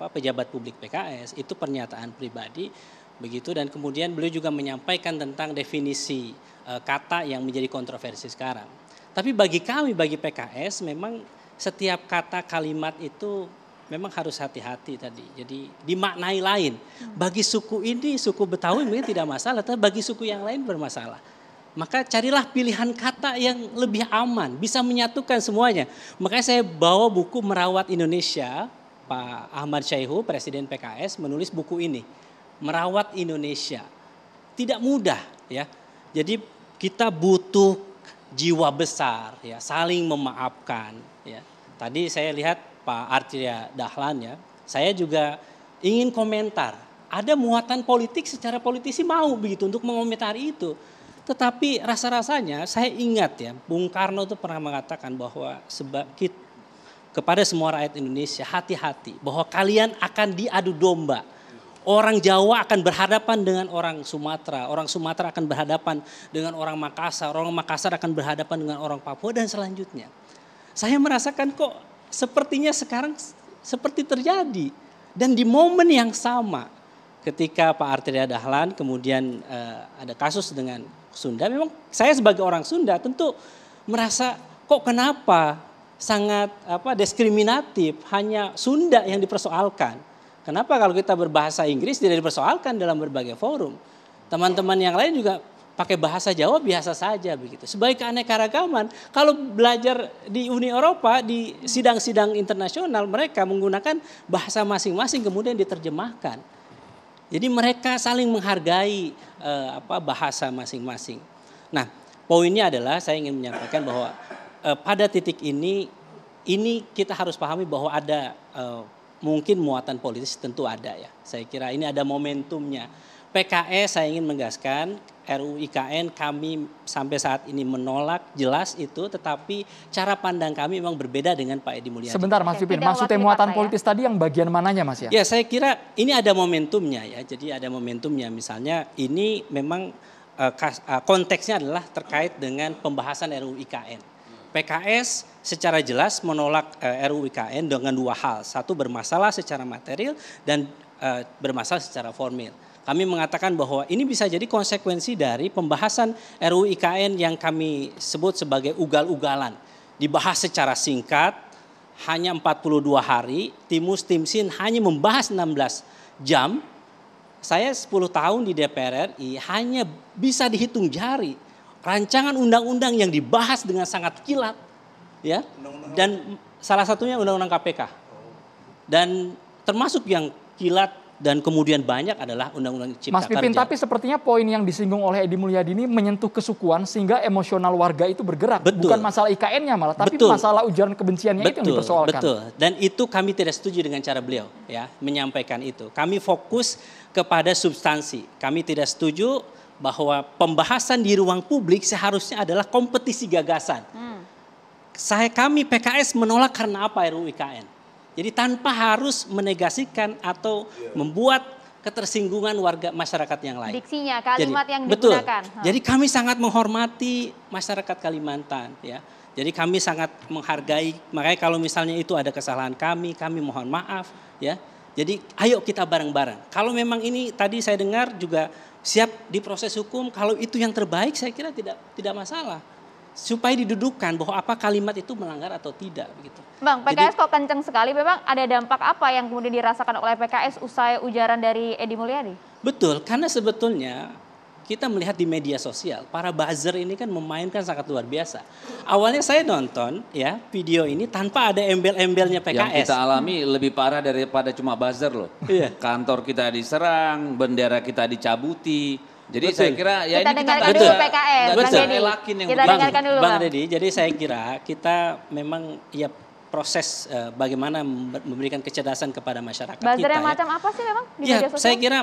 [SPEAKER 10] pejabat publik PKS, itu pernyataan pribadi begitu dan kemudian beliau juga menyampaikan tentang definisi kata yang menjadi kontroversi sekarang. Tapi bagi kami, bagi PKS memang setiap kata kalimat itu memang harus hati-hati tadi. Jadi dimaknai lain. Bagi suku ini, suku Betawi mungkin tidak masalah, tapi bagi suku yang lain bermasalah. Maka carilah pilihan kata yang lebih aman, bisa menyatukan semuanya. Makanya saya bawa buku Merawat Indonesia, Pak Ahmad Syaihu, Presiden PKS, menulis buku ini. Merawat Indonesia. Tidak mudah ya. Jadi kita butuh jiwa besar ya, saling memaafkan ya. Tadi saya lihat Pak Ateliah Dahlan ya, saya juga ingin komentar. Ada muatan politik secara politisi mau begitu untuk mengomentari itu. Tetapi rasa-rasanya saya ingat ya, Bung Karno itu pernah mengatakan bahwa kepada semua rakyat Indonesia, hati-hati bahwa kalian akan diadu domba. Orang Jawa akan berhadapan dengan orang Sumatera akan berhadapan dengan orang Makassar akan berhadapan dengan orang Papua dan selanjutnya. Saya merasakan kok sepertinya sekarang seperti terjadi. Dan di momen yang sama ketika Pak Arteria Dahlan kemudian ada kasus dengan Sunda, memang saya sebagai orang Sunda tentu merasa kok kenapa sangat diskriminatif, hanya Sunda yang dipersoalkan. Kenapa kalau kita berbahasa Inggris tidak dipersoalkan dalam berbagai forum? Teman-teman yang lain juga pakai bahasa Jawa biasa saja begitu. Sebagai keanekaragaman, kalau belajar di Uni Eropa, di sidang-sidang internasional, mereka menggunakan bahasa masing-masing kemudian diterjemahkan. Jadi mereka saling menghargai bahasa masing-masing. Nah, poinnya adalah saya ingin menyampaikan bahwa pada titik ini kita harus pahami bahwa ada mungkin muatan politis tentu ada ya. Saya kira ini ada momentumnya. PKS saya ingin menegaskan RUU IKN kami sampai saat ini menolak jelas itu, tetapi cara pandang kami memang berbeda dengan Pak Edi Mulyadi.
[SPEAKER 1] Sebentar Mas Pipin, maksudnya muatan politis tadi yang bagian mananya Mas ya?
[SPEAKER 10] Ya saya kira ini ada momentumnya ya. Jadi ada momentumnya, misalnya ini memang konteksnya adalah terkait dengan pembahasan RUU IKN. PKS secara jelas menolak RUU IKN dengan dua hal. Satu, bermasalah secara material dan bermasalah secara formil. Kami mengatakan bahwa ini bisa jadi konsekuensi dari pembahasan RUU IKN yang kami sebut sebagai ugal-ugalan. Dibahas secara singkat, hanya 42 hari, Timus Timsin hanya membahas 16 jam. Saya 10 tahun di DPR RI hanya bisa dihitung jari. Rancangan undang-undang yang dibahas dengan sangat kilat, ya, dan salah satunya undang-undang KPK, dan termasuk yang kilat dan kemudian banyak adalah undang-undang Cipta
[SPEAKER 1] Mas Pipin,
[SPEAKER 10] Kerja.
[SPEAKER 1] tapi sepertinya poin yang disinggung oleh Edi Mulyadi ini menyentuh kesukuan sehingga emosional warga itu bergerak.
[SPEAKER 10] Betul.
[SPEAKER 1] Bukan masalah IKN-nya malah, tapi
[SPEAKER 10] Betul.
[SPEAKER 1] masalah ujaran kebenciannya itu yang dipersoalkan.
[SPEAKER 10] Betul, dan itu kami tidak setuju dengan cara beliau ya menyampaikan itu. Kami fokus kepada substansi. Kami tidak setuju bahwa pembahasan di ruang publik seharusnya adalah kompetisi gagasan. Kami PKS menolak karena apa RUU IKN? Jadi tanpa harus menegasikan atau membuat ketersinggungan warga masyarakat yang lain.
[SPEAKER 2] Diksinya, kalimat yang
[SPEAKER 10] betul.
[SPEAKER 2] digunakan.
[SPEAKER 10] Jadi kami sangat menghormati masyarakat Kalimantan, ya. Jadi kami sangat menghargai. Makanya kalau misalnya itu ada kesalahan kami mohon maaf, ya. Jadi ayo kita bareng-bareng. Kalau memang ini tadi saya dengar juga siap diproses hukum, kalau itu yang terbaik saya kira tidak masalah. Supaya didudukan bahwa apa kalimat itu melanggar atau tidak begitu.
[SPEAKER 2] Bang, PKS kok kenceng sekali, memang ada dampak apa yang kemudian dirasakan oleh PKS usai ujaran dari Edi Mulyadi?
[SPEAKER 10] Betul, karena sebetulnya kita melihat di media sosial, para buzzer ini kan memainkan sangat luar biasa. Awalnya saya nonton ya video ini tanpa ada embel-embelnya PKS.
[SPEAKER 9] Yang kita alami lebih parah daripada cuma buzzer loh.
[SPEAKER 10] Iya.
[SPEAKER 9] Kantor kita diserang, bendera kita dicabuti. Jadi
[SPEAKER 10] Betul.
[SPEAKER 9] saya kira ya
[SPEAKER 2] kita
[SPEAKER 9] ini
[SPEAKER 2] dengarkan dulu PKS, Bang Deddy. Kita dengarkan dulu
[SPEAKER 10] Bang Deddy. Jadi saya kira kita memang ya proses bagaimana memberikan kecerdasan kepada masyarakat
[SPEAKER 2] buzzer
[SPEAKER 10] kita.
[SPEAKER 2] yang macam apa sih memang di
[SPEAKER 10] ya,
[SPEAKER 2] media sosial?
[SPEAKER 10] saya kira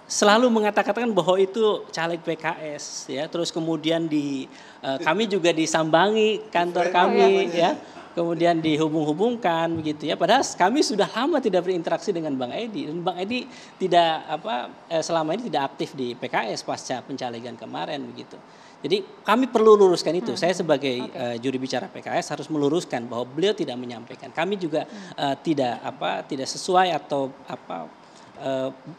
[SPEAKER 10] selalu mengatakan bahwa itu caleg PKS ya, terus kemudian kami juga disambangi kantor kami ya, kemudian dihubung-hubungkan begitu ya, padahal kami sudah lama tidak berinteraksi dengan Bang Edi, dan Bang Edi tidak selama ini tidak aktif di PKS pasca pencalegan kemarin begitu. Jadi kami perlu luruskan itu. Saya sebagai juri bicara PKS harus meluruskan bahwa beliau tidak menyampaikan. Kami juga tidak sesuai atau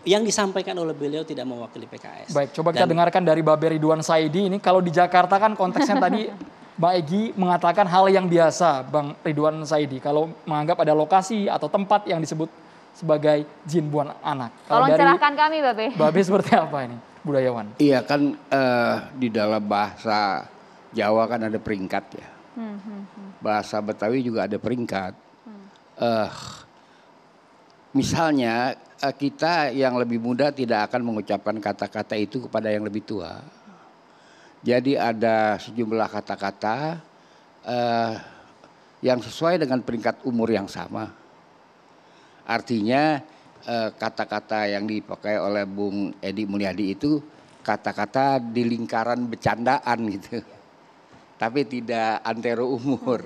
[SPEAKER 10] yang disampaikan oleh beliau tidak mewakili PKS.
[SPEAKER 1] Baik, coba kita dengarkan dari Babe Ridwan Saidi. Ini kalau di Jakarta kan konteksnya tadi Bang Egy mengatakan hal yang biasa, Bang Ridwan Saidi. Kalau menganggap ada lokasi atau tempat yang disebut sebagai jin buang anak.
[SPEAKER 2] Tolong cerahkan kami, Babe.
[SPEAKER 1] Babe seperti apa ini, budayawan?
[SPEAKER 14] Iya kan di dalam bahasa Jawa kan ada peringkat ya. Bahasa Betawi juga ada peringkat. Misalnya kita yang lebih muda tidak akan mengucapkan kata-kata itu kepada yang lebih tua. Jadi ada sejumlah kata-kata yang sesuai dengan peringkat umur yang sama. Artinya kata-kata yang dipakai oleh Bung Edi Mulyadi itu kata-kata di lingkaran bercandaan gitu. Tapi tidak antero umur.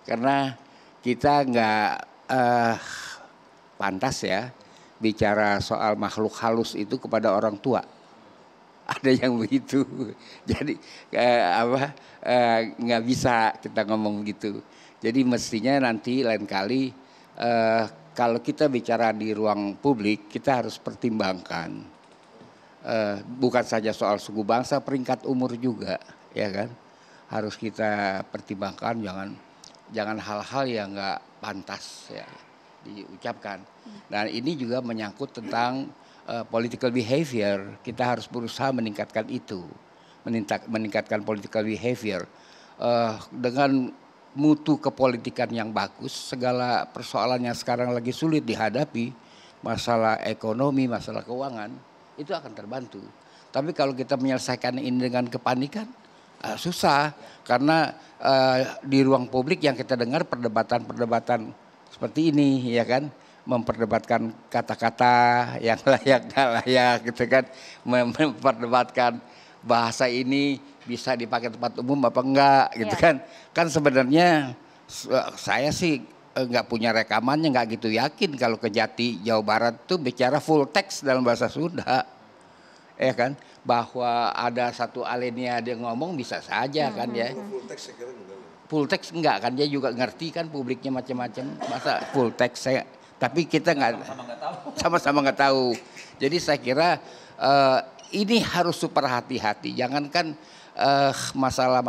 [SPEAKER 14] Karena kita nggak pantas ya bicara soal makhluk halus itu kepada orang tua. Ada yang begitu. Jadi nggak bisa kita ngomong gitu. Jadi mestinya nanti lain kali kalau kita bicara di ruang publik kita harus pertimbangkan bukan saja soal suku bangsa, peringkat umur juga, ya kan? Harus kita pertimbangkan, jangan hal-hal yang nggak pantas ya diucapkan. Dan ini juga menyangkut tentang political behavior. Kita harus berusaha meningkatkan itu, meningkatkan political behavior dengan mutu kepolitikan yang bagus. Segala persoalan yang sekarang lagi sulit dihadapi, masalah ekonomi, masalah keuangan, itu akan terbantu. Tapi kalau kita menyelesaikan ini dengan kepanikan, susah. Karena di ruang publik yang kita dengar perdebatan-perdebatan seperti ini, ya kan, memperdebatkan kata-kata yang layak nggak layak, gitu kan, memperdebatkan bahasa ini bisa dipakai tempat umum apa enggak, gitu kan. Kan sebenarnya saya sih nggak punya rekamannya, nggak gitu yakin kalau Kejati Jawa Barat tuh bicara full text dalam bahasa Sunda, ya kan, bahwa ada satu alinea dia ngomong bisa saja kan ya.
[SPEAKER 11] Full text saya kira enggak.
[SPEAKER 14] Full text enggak kan, dia juga ngerti kan publiknya macam-macam, masa full text saya, tapi kita nggak sama-sama nggak tahu. Jadi saya kira ini harus super hati-hati, jangankan masalah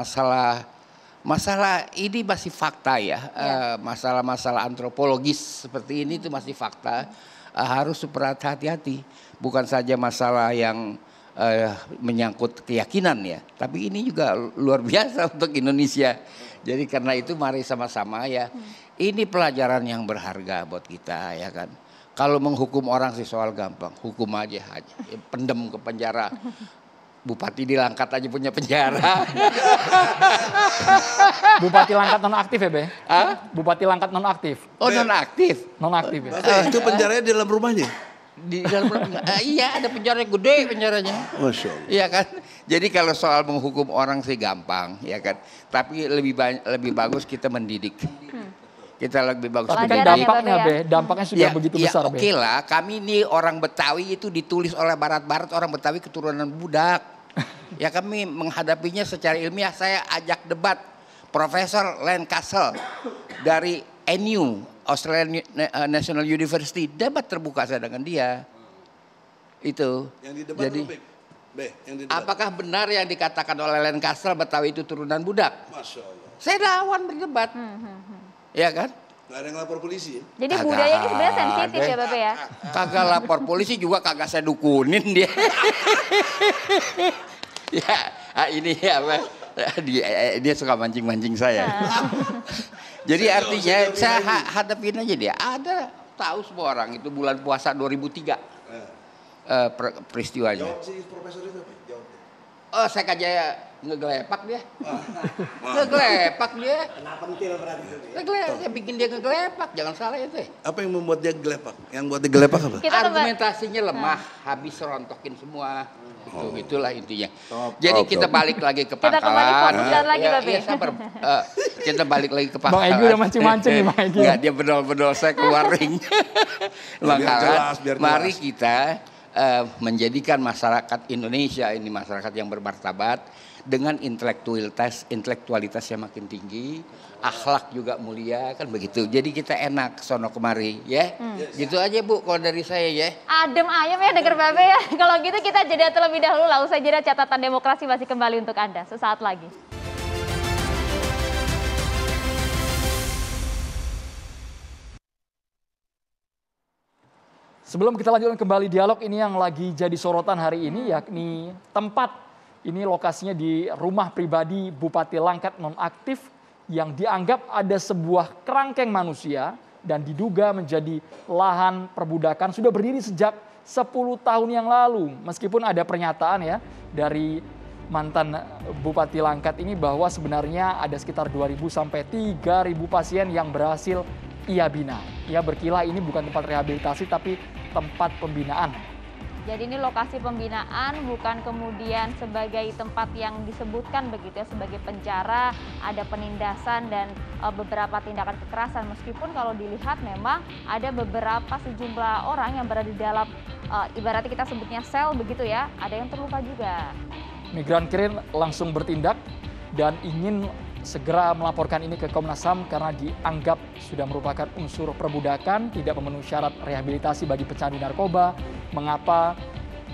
[SPEAKER 14] ini masih fakta ya, masalah-masalah antropologis seperti ini itu masih fakta, harus super hati-hati, bukan saja masalah yang menyangkut keyakinan ya, tapi ini juga luar biasa untuk Indonesia. Jadi karena itu mari sama-sama ya, ini pelajaran yang berharga buat kita ya kan. Kalau menghukum orang sih soal gampang, hukum aja pendem ke penjara. Bupati di Langkat aja punya penjara.
[SPEAKER 1] Bupati Langkat nonaktif ya, Be? Bupati Langkat nonaktif.
[SPEAKER 14] Oh, nonaktif.
[SPEAKER 1] Nonaktif ya.
[SPEAKER 11] Itu penjaranya di dalam rumahnya?
[SPEAKER 14] Di dalam iya, ada penjara gede penjaranya.
[SPEAKER 11] Masya Allah.
[SPEAKER 14] Iya kan. Jadi kalau soal menghukum orang sih gampang, ya kan. Tapi lebih bagus kita mendidik. Kita lebih bagus.
[SPEAKER 1] Tapi kan dampaknya, Be, dampaknya sudah begitu besar, Be.
[SPEAKER 14] Oke lah, kami ini orang Betawi itu ditulis oleh Barat-Barat, orang Betawi keturunan budak. Ya kami menghadapinya secara ilmiah. Saya ajak debat Profesor Len Castle dari NU, Australian National University, debat terbuka saya dengan dia. Itu. Yang didebat jadi, apakah benar yang dikatakan oleh Len Castle Betawi itu turunan budak?
[SPEAKER 11] Masya Allah.
[SPEAKER 14] Saya lawan berdebat. Ya kan?
[SPEAKER 11] Nggak ada yang lapor polisi ya?
[SPEAKER 2] Jadi budaya ini sebenarnya sensitif ya Bapak ya?
[SPEAKER 14] Kagak lapor polisi juga kagak saya dukunin dia. Ya ini apa? Dia suka mancing-mancing saya. Jadi artinya saya hadapin aja dia. Ada tahu semua orang itu bulan puasa 2003 peristiwanya.
[SPEAKER 11] Jawab si profesor itu apa? Jawab.
[SPEAKER 14] Oh saya kaja ngegelepak dia. Ngegelepak dia.
[SPEAKER 11] Kenapa pentil berarti itu?
[SPEAKER 14] Saya bikin dia ngegelepak, jangan salah itu.
[SPEAKER 11] Apa yang membuat dia gelepak? Yang buat dia gelepak apa?
[SPEAKER 14] Argumentasinya lemah, habis rontokin semua. Itulah intinya. Jadi kita balik lagi ke pangkalan.
[SPEAKER 2] Kita kembali fokuskan lagi, Bapak.
[SPEAKER 14] Iya, sabar. Kita balik lagi ke pangkalan.
[SPEAKER 1] Bang Egy udah mancing-mancing nih, Bang Egy.
[SPEAKER 14] Enggak, dia bedol-bedol saya keluar ring. Pangkalan, mari kita menjadikan masyarakat Indonesia ini masyarakat yang bermartabat dengan intelektualitas yang makin tinggi, akhlak juga mulia, kan begitu. Jadi kita enak sono kemari ya. Gitu aja Bu kalau dari saya ya.
[SPEAKER 2] Adem ayem ya denger Babe ya. Kalau gitu kita jeda terlebih dahulu lah. Usai jeda catatan demokrasi masih kembali untuk Anda sesaat lagi.
[SPEAKER 1] Sebelum kita lanjutkan kembali dialog ini yang lagi jadi sorotan hari ini, yakni tempat ini lokasinya di rumah pribadi Bupati Langkat nonaktif yang dianggap ada sebuah kerangkeng manusia dan diduga menjadi lahan perbudakan sudah berdiri sejak 10 tahun yang lalu. Meskipun ada pernyataan ya dari mantan Bupati Langkat ini bahwa sebenarnya ada sekitar 2.000 sampai 3.000 pasien yang berhasil ia bina. Ia berkilah ini bukan tempat rehabilitasi tapi tempat pembinaan.
[SPEAKER 2] Jadi ini lokasi pembinaan, bukan kemudian sebagai tempat yang disebutkan begitu ya, sebagai penjara, ada penindasan dan beberapa tindakan kekerasan. Meskipun kalau dilihat memang ada beberapa sejumlah orang yang berada di dalam, ibaratnya kita sebutnya sel begitu ya, ada yang terluka juga.
[SPEAKER 1] Migran Kirin langsung bertindak dan ingin segera melaporkan ini ke Komnas HAM karena dianggap sudah merupakan unsur perbudakan, tidak memenuhi syarat rehabilitasi bagi pecandu narkoba. Mengapa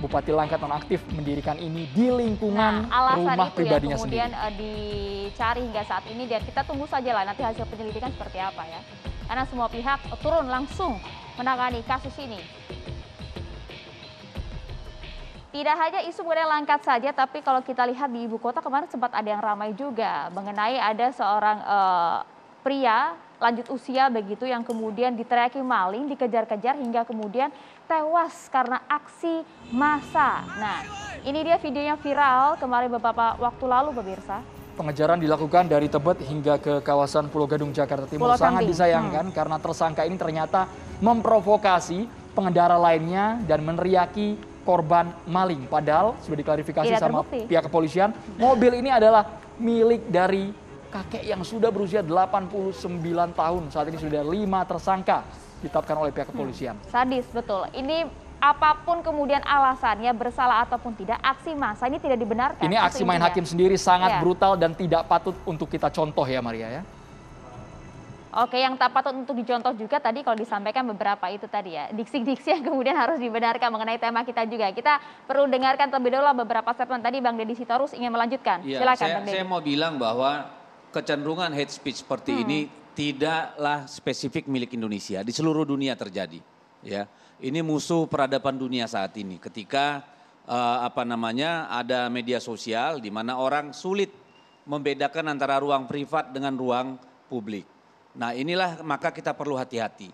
[SPEAKER 1] Bupati Langkat nonaktif mendirikan ini di lingkungan rumah pribadinya sendiri?
[SPEAKER 2] Alasan itu yang kemudian dicari hingga saat ini, dan kita tunggu saja lah nanti hasil penyelidikan seperti apa ya. Karena semua pihak turun langsung menangani kasus ini. Tidak hanya isu mengenai Langkat saja, tapi kalau kita lihat di ibu kota kemarin sempat ada yang ramai juga mengenai ada seorang pria lanjut usia begitu yang kemudian diteriaki maling, dikejar-kejar hingga kemudian tewas karena aksi massa. Nah, ini dia videonya viral kemarin beberapa waktu lalu pemirsa.
[SPEAKER 1] Pengejaran dilakukan dari Tebet hingga ke kawasan Pulau Gadung, Jakarta Timur. Sangat disayangkan karena tersangka ini ternyata memprovokasi pengendara lainnya dan meneriaki korban maling. Padahal sudah diklarifikasi sama pihak kepolisian, mobil ini adalah milik dari kakek yang sudah berusia 89 tahun. Saat ini sudah 5 tersangka ditetapkan oleh pihak kepolisian.
[SPEAKER 2] Sadis, betul. Ini apapun kemudian alasannya, bersalah ataupun tidak, aksi massa ini tidak dibenarkan.
[SPEAKER 1] Ini aksi main hakim sendiri sangat brutal dan tidak patut untuk kita contoh ya Maria ya.
[SPEAKER 2] Oke, yang tak patut untuk dicontoh juga tadi kalau disampaikan beberapa itu tadi ya, diksi-diksi yang kemudian harus dibenarkan mengenai tema kita juga. Kita perlu dengarkan terlebih dahulu beberapa statement tadi. Bang Deddy Sitorus ingin melanjutkan.
[SPEAKER 9] Ya,
[SPEAKER 2] silakan Bang Deddy.
[SPEAKER 9] Saya mau bilang bahwa kecenderungan hate speech seperti ini tidaklah spesifik milik Indonesia, di seluruh dunia terjadi. Ya, ini musuh peradaban dunia saat ini. Ketika ada media sosial di mana orang sulit membedakan antara ruang privat dengan ruang publik. Nah inilah maka kita perlu hati-hati.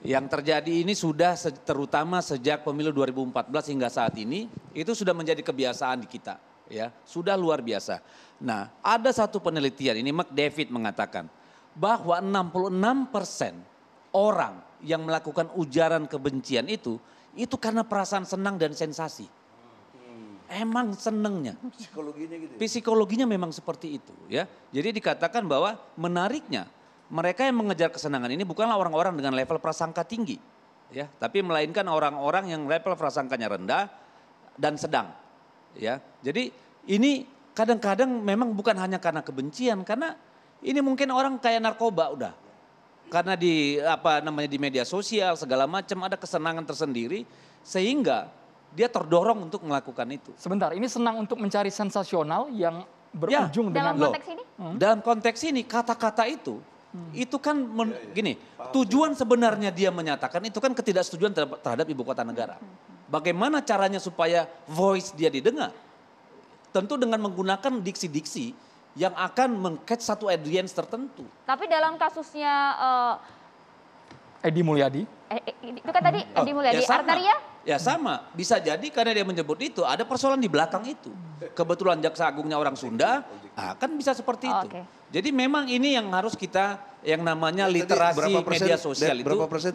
[SPEAKER 9] Yang terjadi ini sudah terutama sejak pemilu 2014 hingga saat ini itu sudah menjadi kebiasaan di kita, ya sudah luar biasa. Nah ada satu penelitian ini McDavid mengatakan bahwa 66% orang yang melakukan ujaran kebencian itu karena perasaan senang dan sensasi. Emang senengnya. Psikologinya memang seperti itu, ya. Jadi dikatakan bahwa menariknya mereka yang mengejar kesenangan ini bukanlah orang-orang dengan level prasangka tinggi, ya, tapi melainkan orang-orang yang level prasangkanya rendah dan sedang, ya. Jadi ini kadang-kadang memang bukan hanya karena kebencian, karena ini mungkin orang kayak narkoba udah, karena di media sosial segala macam ada kesenangan tersendiri sehingga dia terdorong untuk melakukan itu.
[SPEAKER 1] Sebentar, ini senang untuk mencari sensasional yang berujung dengan
[SPEAKER 2] dalam konteks ini?
[SPEAKER 9] Dalam konteks ini kata-kata itu kan gini, tujuan sebenarnya dia menyatakan itu kan ketidaksetujuan terhadap ibu kota negara. Bagaimana caranya supaya voice dia didengar? Tentu dengan menggunakan diksi-diksi yang akan meng-catch satu audience tertentu.
[SPEAKER 2] Tapi dalam kasusnya
[SPEAKER 1] Edi Mulyadi.
[SPEAKER 2] Itu kan tadi Edi Mulyadi, Artaria?
[SPEAKER 9] Ya sama, bisa jadi karena dia menyebut itu ada persoalan di belakang itu. Kebetulan jaksa agungnya orang Sunda, kan bisa seperti itu. Jadi memang ini yang harus kita yang namanya literasi media sosial itu 66%.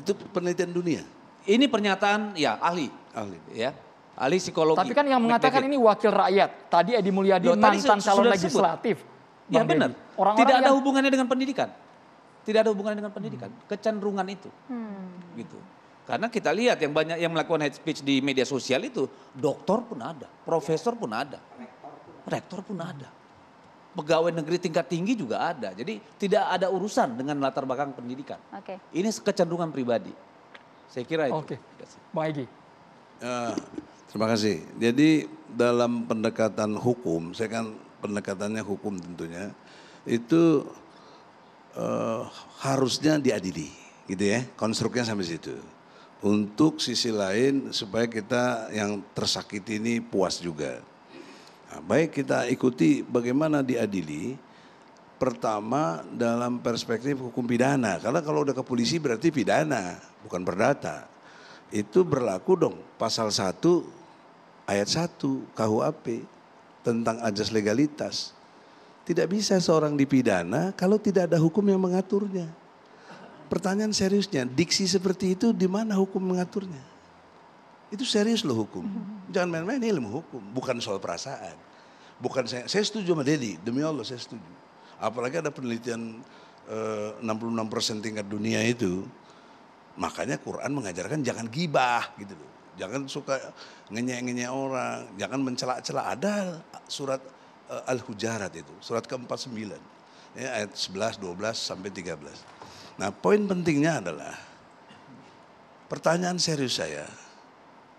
[SPEAKER 11] Itu penelitian dunia.
[SPEAKER 9] Ini pernyataan ya ahli. Ya. Ahli psikologi.
[SPEAKER 1] Tapi kan yang mengatakan ini wakil rakyat. Tadi Edi Mulyadi mantan calon legislatif.
[SPEAKER 9] Ya benar. Tidak ada hubungannya dengan pendidikan. Tidak ada hubungannya dengan pendidikan. Kecenderungan itu. Gitu. Karena kita lihat yang banyak yang melakukan hate speech di media sosial itu doktor pun ada, profesor pun ada, rektor pun ada, pegawai negeri tingkat tinggi juga ada. Jadi tidak ada urusan dengan latar belakang pendidikan. Ini kecenderungan pribadi. Saya kira itu.
[SPEAKER 1] Bang Egy.
[SPEAKER 11] Terima kasih. Jadi dalam pendekatan hukum, saya kan pendekatannya hukum tentunya, itu harusnya diadili, gitu ya. Konstruknya sampai situ. Untuk sisi lain supaya kita yang tersakiti ini puas juga. Nah, baik kita ikuti bagaimana diadili. Pertama dalam perspektif hukum pidana. Karena kalau udah ke polisi berarti pidana, bukan perdata. Itu berlaku dong pasal 1 ayat 1 KUHP tentang ajas legalitas. Tidak bisa seorang dipidana kalau tidak ada hukum yang mengaturnya. Pertanyaan seriusnya, diksi seperti itu di mana hukum mengaturnya? Itu serius loh hukum. Jangan main-main ilmu hukum, bukan soal perasaan. Bukan saya setuju sama Dedi, demi Allah saya setuju. Apalagi ada penelitian 66% tingkat dunia itu, makanya Quran mengajarkan jangan gibah gitu loh. Jangan suka ngenyek-ngenyek orang, jangan mencela-cela. Ada surat Al-Hujarat itu, surat ke-49. Ya, ayat 11, 12, sampai 13. Nah, poin pentingnya adalah, pertanyaan serius saya,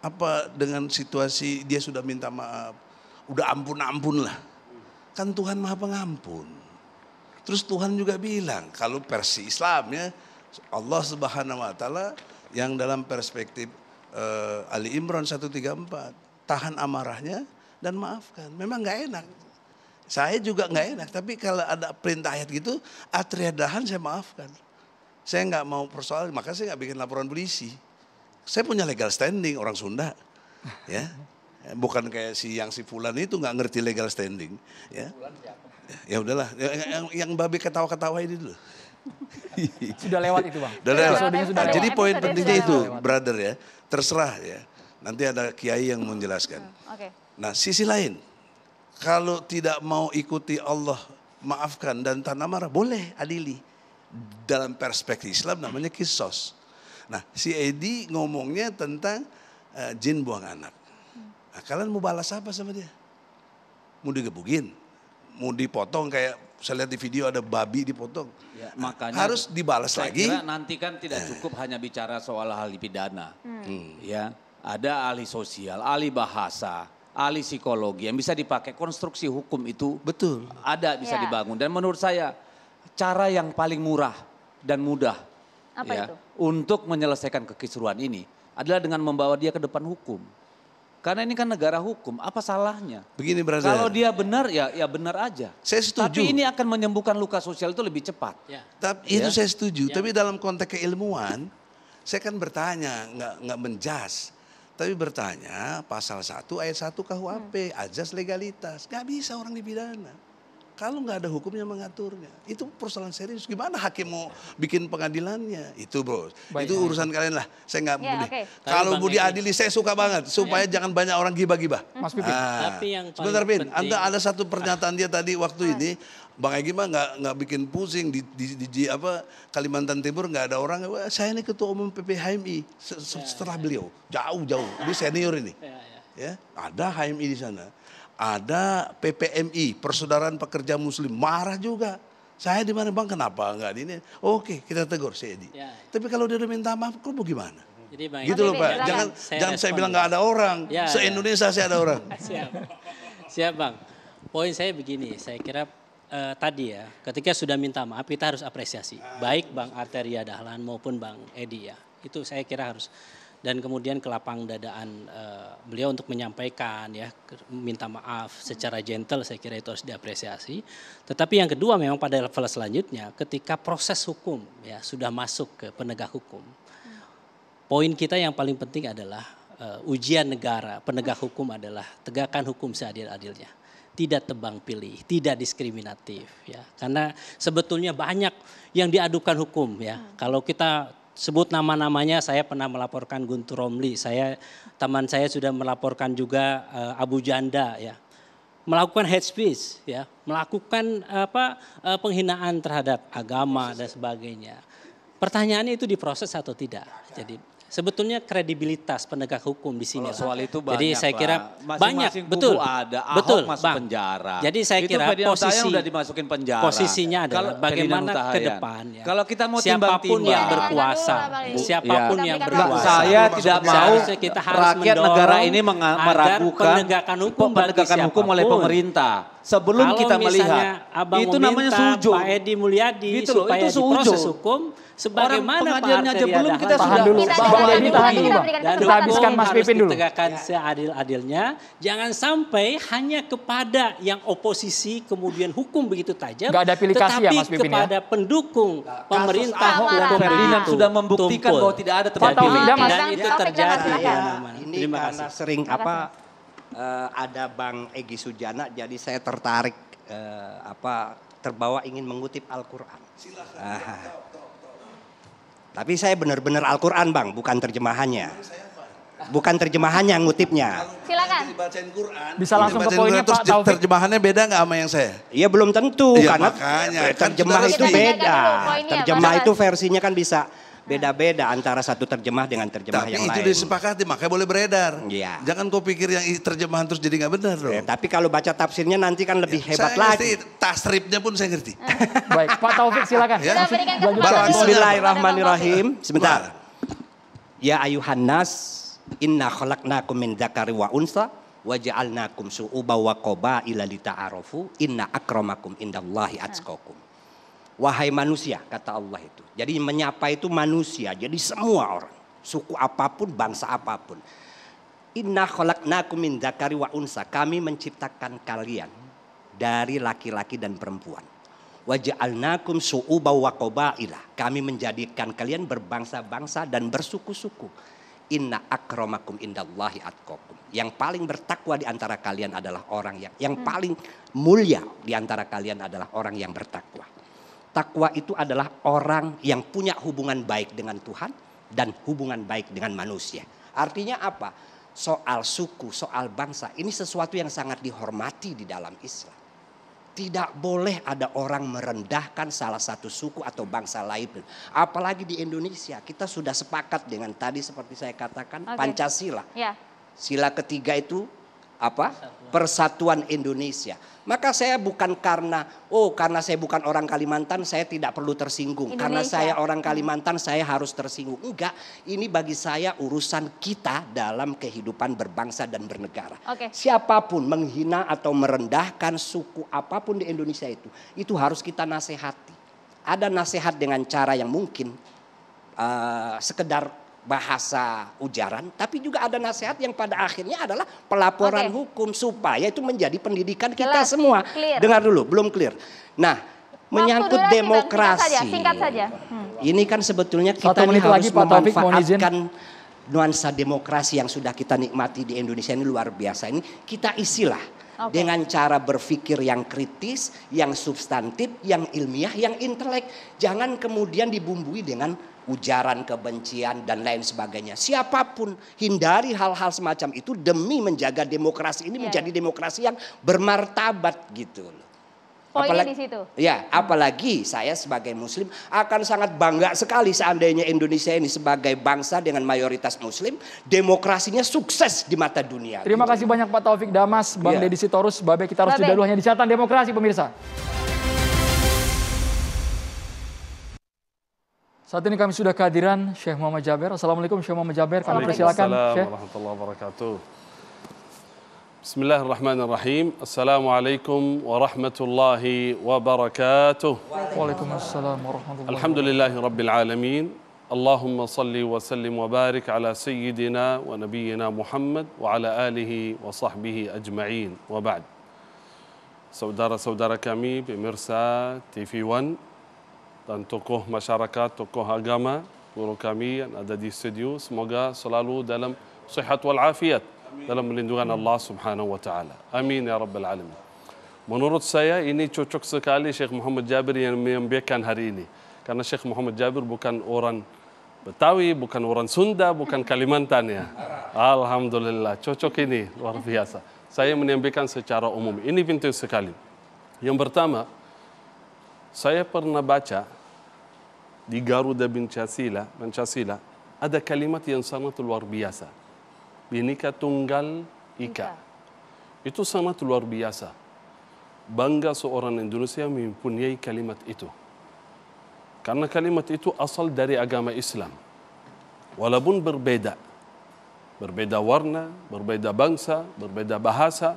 [SPEAKER 11] apa dengan situasi dia sudah minta maaf, udah ampun-ampun lah. Kan Tuhan Maha Pengampun. Terus Tuhan juga bilang, kalau versi Islamnya, Allah Subhanahu wa Ta'ala yang dalam perspektif Ali Imran 134, tahan amarahnya dan maafkan. Memang nggak enak. Saya juga nggak enak, tapi kalau ada perintah ayat gitu, atriadahan saya maafkan. Saya nggak mau persoalan, maka saya nggak bikin laporan polisi. Saya punya legal standing, orang Sunda, ya. Bukan kayak si Fulan itu nggak ngerti legal standing, ya. Ya udahlah, yang babi ketawa-ketawa ini dulu.
[SPEAKER 1] Sudah lewat itu, Bang.
[SPEAKER 11] Sudah lewat.
[SPEAKER 1] Sudah
[SPEAKER 11] Jadi
[SPEAKER 1] lewat.
[SPEAKER 11] poin pentingnya itu, brother ya, terserah ya. Nanti ada kiai yang menjelaskan. Nah, sisi lain, kalau tidak mau ikuti Allah, maafkan dan tanah marah, boleh adili. Dalam perspektif Islam namanya kisos. Nah, si Edi ngomongnya tentang jin buang anak. Nah, kalian mau balas apa sama dia? Mau digebukin? Mau dipotong kayak saya lihat di video ada babi dipotong.
[SPEAKER 9] Ya, makanya
[SPEAKER 11] harus dibalas lagi.
[SPEAKER 9] Kira nanti kan tidak cukup hanya bicara soal ahli pidana. Ya, ada ahli sosial, ahli bahasa, ahli psikologi yang bisa dipakai, konstruksi hukum itu
[SPEAKER 11] betul
[SPEAKER 9] ada bisa dibangun. Dan menurut saya cara yang paling murah dan mudah
[SPEAKER 2] itu?
[SPEAKER 9] Untuk menyelesaikan kekisruhan ini adalah dengan membawa dia ke depan hukum. Karena ini kan negara hukum, apa salahnya?
[SPEAKER 11] Begini brother.
[SPEAKER 9] Kalau dia benar ya benar aja.
[SPEAKER 11] Saya setuju.
[SPEAKER 9] Tapi ini akan menyembuhkan luka sosial itu lebih cepat.
[SPEAKER 11] Tapi itu saya setuju. Tapi dalam konteks keilmuan, saya kan bertanya, nggak menjas. Tapi bertanya pasal 1 ayat 1 KUHP, azas legalitas. Nggak bisa orang dipidana. Kalau nggak ada hukumnya mengaturnya, itu persoalan serius. Gimana hakim mau bikin pengadilannya? Itu bro, itu urusan kalian lah. Saya nggak mau. Kalau mau diadili, saya suka banget supaya jangan banyak orang gibah-gibah.
[SPEAKER 1] Mas Pipin.
[SPEAKER 10] Tapi yang paling
[SPEAKER 11] sebentar Pin,
[SPEAKER 10] penting,
[SPEAKER 11] ada satu pernyataan dia tadi waktu ini, Bang Egy mah nggak bikin pusing di Kalimantan Timur nggak ada orang. Wah, saya ini ketua umum PPHMI setelah beliau jauh-jauh, ini senior ini. Ya, ada HMI di sana. Ada PPMI, Persaudaraan Pekerja Muslim, marah juga. Saya di mana Bang, kenapa enggak ini? Oke, kita tegur si Edi. Tapi kalau dia udah minta maaf, kok mau gimana?
[SPEAKER 10] Jadi
[SPEAKER 11] gitu loh Pak, jangan saya bilang nggak ada orang. Se-Indonesia saya ada orang.
[SPEAKER 10] Siap Bang. Poin saya begini, saya kira tadi ya, ketika sudah minta maaf kita harus apresiasi. Baik Bang Arteria Dahlan maupun Bang Edi ya. Itu saya kira harus. Dan kemudian kelapang dadaan beliau untuk menyampaikan ya, minta maaf secara gentle, saya kira itu harus diapresiasi. Tetapi yang kedua memang pada level selanjutnya ketika proses hukum ya sudah masuk ke penegak hukum. Poin kita yang paling penting adalah ujian negara, penegak hukum adalah tegakkan hukum seadil-adilnya. Tidak tebang pilih, tidak diskriminatif ya. Karena sebetulnya banyak yang diadukan hukum ya. Kalau kita sebut nama-namanya, saya pernah melaporkan Guntur Romli, teman saya sudah melaporkan juga Abu Janda ya, melakukan hate speech ya, melakukan penghinaan terhadap agama dan sebagainya. Pertanyaannya itu diproses atau tidak? Jadi sebetulnya kredibilitas penegak hukum di sini.
[SPEAKER 9] Soal itu banyak.
[SPEAKER 10] Jadi saya kira
[SPEAKER 9] banyak,
[SPEAKER 10] betul.
[SPEAKER 9] Ada Ahok
[SPEAKER 10] betul,
[SPEAKER 9] masuk
[SPEAKER 10] Bang.
[SPEAKER 9] penjara.
[SPEAKER 10] Jadi saya kira
[SPEAKER 9] udah dimasukin penjara.
[SPEAKER 10] Posisinya adalah bagaimana ke depan ya.
[SPEAKER 9] Kalau kita mau
[SPEAKER 10] siapapun yang berkuasa, siapapun yang berkuasa.
[SPEAKER 9] Saya tidak mau
[SPEAKER 10] kita harus
[SPEAKER 9] rakyat negara ini meragukan
[SPEAKER 10] penegakan
[SPEAKER 9] hukum oleh pemerintah. Sebelum kita melihat,
[SPEAKER 10] itu namanya sujud. Pak Edi Mulyadi gitu supaya diproses hukum sebagaimana Pak Arteria
[SPEAKER 9] belum kita
[SPEAKER 10] Dahlan.
[SPEAKER 9] sudah
[SPEAKER 1] dulu. Bang Edi tahan dulu Bang.
[SPEAKER 10] Dan
[SPEAKER 1] Kita habiskan Mas Pipin dulu.
[SPEAKER 10] Ditegakkan seadil-adilnya. Jangan sampai hanya kepada yang oposisi kemudian hukum begitu tajam.
[SPEAKER 1] Gak ada pilih kasih ya Mas Pipin ya.
[SPEAKER 10] Tetapi kepada pendukung pemerintah hukum
[SPEAKER 9] Ferdinand sudah membuktikan bahwa tidak ada tebang pilih.
[SPEAKER 10] Dan itu terjadi.
[SPEAKER 13] Ini karena sering ada Bang Egy Sujana, jadi saya tertarik terbawa ingin mengutip Al-Quran. Tapi saya benar-benar Al-Quran Bang, bukan terjemahannya. bukan terjemahannya ngutipnya.
[SPEAKER 2] Silakan.
[SPEAKER 11] Dibacain Quran.
[SPEAKER 1] Bisa langsung ke poinnya Pak Taufik.
[SPEAKER 11] Terjemahannya beda nggak sama yang saya?
[SPEAKER 13] Iya belum tentu
[SPEAKER 11] Iya,
[SPEAKER 13] karena
[SPEAKER 11] makanya.
[SPEAKER 13] terjemah
[SPEAKER 11] Kan
[SPEAKER 13] itu
[SPEAKER 11] sudah
[SPEAKER 13] beda.
[SPEAKER 2] poinnya,
[SPEAKER 13] Terjemah
[SPEAKER 2] Pak.
[SPEAKER 13] itu versinya kan bisa beda-beda antara satu terjemah dengan terjemah
[SPEAKER 11] Tapi
[SPEAKER 13] yang
[SPEAKER 11] itu
[SPEAKER 13] lain.
[SPEAKER 11] disepakati, makanya boleh beredar.
[SPEAKER 13] Iya.
[SPEAKER 11] Jangan kau pikir yang terjemahan terus jadi nggak benar dong.
[SPEAKER 13] Tapi kalau baca tafsirnya nanti kan lebih hebat
[SPEAKER 11] Saya
[SPEAKER 13] lagi.
[SPEAKER 11] ngerti, tasrifnya pun saya ngerti.
[SPEAKER 1] Baik, Pak Taufik silakan.
[SPEAKER 11] Ya.
[SPEAKER 13] Bismillahirrahmanirrahim. Sebentar. Ya ayuhan nas, inna khalaqnakum min dzakari wa unsa wa ja'alnakum syu'uban wa qabaila lita'arafu inna akramakum indallahi atqakum. Wahai manusia, kata Allah itu. Jadi menyapa itu manusia, jadi semua orang, suku apapun, bangsa apapun. Inna khalaqnakum min dzakari wa unsa, kami menciptakan kalian dari laki-laki dan perempuan. Wa ja'alnakum syu'uban wa qabaila, kami menjadikan kalian berbangsa-bangsa dan bersuku-suku. Inna akramakum indallahi atqakum. Yang paling bertakwa di antara kalian adalah orang yang paling mulia di antara kalian adalah orang yang bertakwa. Takwa itu adalah orang yang punya hubungan baik dengan Tuhan dan hubungan baik dengan manusia. Artinya apa? Soal suku, soal bangsa, ini sesuatu yang sangat dihormati di dalam Islam. Tidak boleh ada orang merendahkan salah satu suku atau bangsa lain. Apalagi di Indonesia, kita sudah sepakat dengan tadi seperti saya katakan, Pancasila.
[SPEAKER 2] Ya.
[SPEAKER 13] Sila ketiga itu apa? Persatuan Indonesia. Maka saya bukan karena saya bukan orang Kalimantan saya tidak perlu tersinggung.
[SPEAKER 2] Indonesia.
[SPEAKER 13] Karena saya orang Kalimantan saya harus tersinggung. Enggak, ini bagi saya urusan kita dalam kehidupan berbangsa dan bernegara. Siapapun menghina atau merendahkan suku apapun di Indonesia itu harus kita nasihati. Ada nasihat dengan cara yang mungkin sekedar bahasa ujaran, tapi juga ada nasihat yang pada akhirnya adalah pelaporan hukum supaya itu menjadi pendidikan kita semua.
[SPEAKER 2] Clear.
[SPEAKER 13] Dengar dulu, belum clear. Nah, menyangkut demokrasi.
[SPEAKER 2] Singkat saja.
[SPEAKER 13] Ini kan sebetulnya kita
[SPEAKER 1] Satu menit
[SPEAKER 13] harus
[SPEAKER 1] lagi, Pak Taufik, mohon izin.
[SPEAKER 13] memanfaatkan nuansa demokrasi yang sudah kita nikmati di Indonesia ini luar biasa. Ini kita isilah dengan cara berpikir yang kritis, yang substantif, yang ilmiah, yang intelek. Jangan kemudian dibumbui dengan ujaran kebencian dan lain sebagainya. Siapapun hindari hal-hal semacam itu demi menjaga demokrasi ini menjadi demokrasi yang bermartabat gitu loh.
[SPEAKER 2] Poinnya di situ.
[SPEAKER 13] Ya, apalagi saya sebagai muslim akan sangat bangga sekali seandainya Indonesia ini sebagai bangsa dengan mayoritas muslim, demokrasinya sukses di mata dunia.
[SPEAKER 1] Terima kasih banyak Pak Taufik Damas, Bang Deddy Sitorus, Babe. Kita harus jeda dulu, hanya di catatan demokrasi pemirsa. Saat ini kami sudah kehadiran Syekh Muhammad Jaber. Assalamualaikum Syekh Muhammad Jaber. Kami persilakan Syekh.
[SPEAKER 15] Warahmatullahi wabarakatuh. Bismillahirrahmanirrahim. Assalamualaikum warahmatullahi wabarakatuh.
[SPEAKER 1] Waalaikumsalam warahmatullahi wabarakatuh.
[SPEAKER 15] Alhamdulillahi rabbil alamin. Allahumma salli wa sallim wa barik ala sayyidina wa nabiyyina Muhammad wa ala alihi wa sahbihi ajma'in. Wa ba'd. Saudara-saudara kami pemirsa TV One dan tokoh masyarakat, tokoh agama, guru kami yang ada di studio, semoga selalu dalam sihat wal afiat, dalam melindungan Allah Subhanahu wa taala. Amin ya rabbal alamin. Menurut saya ini cocok sekali Syekh Muhammad Jaber yang menyampaikan hari ini. Karena Syekh Muhammad Jaber bukan orang Betawi, bukan orang Sunda, bukan Kalimantan ya. Alhamdulillah, cocok ini luar biasa. Saya menyampaikan secara umum. Ini penting sekali. Yang pertama, saya pernah baca di Garuda Pancasila ada kalimat yang sangat luar biasa. Bhinneka Tunggal Ika. Itu sangat luar biasa. Bangga seorang Indonesia mempunyai kalimat itu. Karena kalimat itu asal dari agama Islam. Walaupun berbeda. Berbeda warna, berbeda bangsa, berbeda bahasa,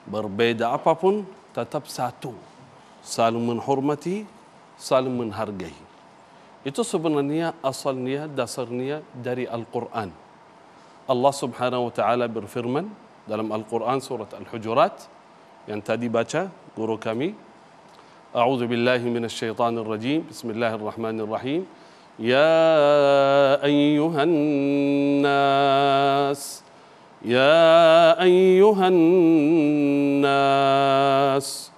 [SPEAKER 15] berbeda apapun, tetap satu. Saling menghormati, saling menghargai. Itu sebenarnya asalnya, dasarnya dari Al-Quran. Allah Subhanahu wa taala berfirman dalam Al-Quran surat Al-Hujurat yang tadi baca guru kami. A'udzu billahi minasy syaithanir rajim. Bismillahirrahmanirrahim. Ya ayyuhan nas. Ya ayyuhan nas.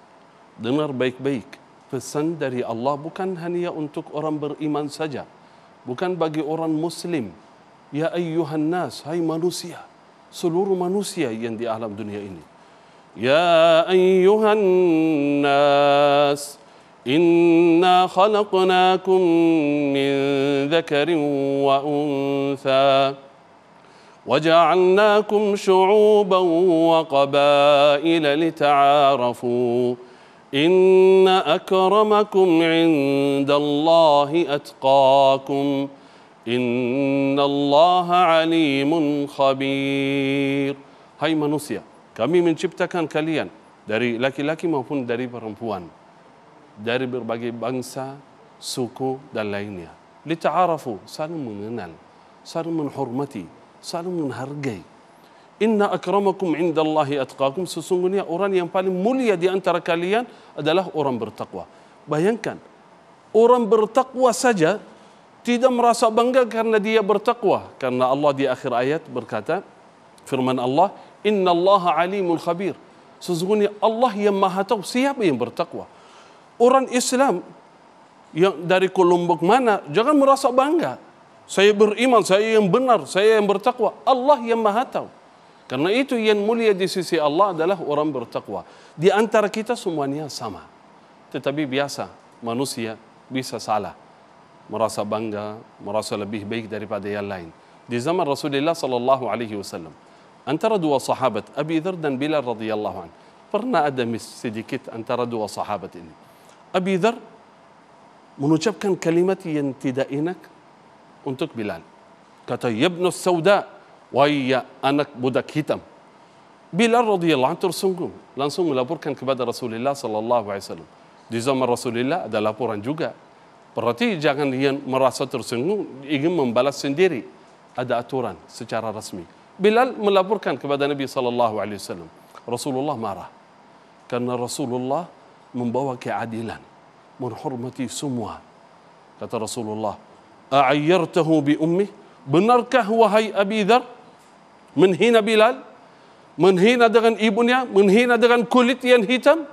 [SPEAKER 15] Dengar baik-baik, pesan dari Allah bukan hanya untuk orang beriman saja, bukan bagi orang muslim, Ya ayyuhan nas, hai manusia, seluruh manusia yang di alam dunia ini. Ya ayyuhan nas, inna khalaqnakum min dzakarin wa untha وجعلناكم شعوبا وقبائل لتعارفوا إن أكرمكم عند الله أتقاكم إن الله عليم خبير. Hai manusia, kami menciptakan kalian dari laki-laki maupun dari perempuan, dari berbagai bangsa, suku dan lainnya. Lita'arafu, saling mengenal, saling menghormati, saling menghargai. Inna akramakum indallahi atqakum, sesungguhnya orang yang paling mulia di antara kalian adalah orang bertakwa. Bayangkan, orang bertakwa saja tidak merasa bangga karena dia bertakwa. Karena Allah di akhir ayat berkata, firman Allah, innallaha alimul khabir. Sesungguhnya Allah yang maha tahu siapa yang bertakwa. Orang Islam yang dari kelompok mana, jangan merasa bangga. Saya beriman, saya yang benar, saya yang bertakwa. Allah yang maha tahu. Karena itu yang mulia di sisi Allah adalah orang bertakwa. Di antara kita semuanya sama. Tetapi biasa manusia bisa salah. Merasa bangga, merasa lebih baik daripada yang lain. Di zaman Rasulullah SAW, antara dua sahabat, Abi Dzar dan Bilal radhiyallahu anhu, pernah ada sedikit antara dua sahabat ini. Abi Dzar mengucapkan kalimat yang tidak enak untuk Bilal. Kata, Yabnus Sauda, wahai anak budak hitam. Bilal radhiyallahu anhu tersungguh, langsung melaporkan kepada Rasulullah SAW. Di zaman Rasulullah ada laporan juga. Berarti jangan yang merasa tersinggung ingin membalas sendiri. Ada aturan secara resmi. Bilal melaporkan kepada Nabi SAW. Rasulullah marah. Karena Rasulullah membawa keadilan, menghormati semua. Kata Rasulullah, a'ayyartahu bi ummih, benarkah wahai Abi Dzar menghina Bilal, menghina dengan ibunya, menghina dengan kulit yang hitam?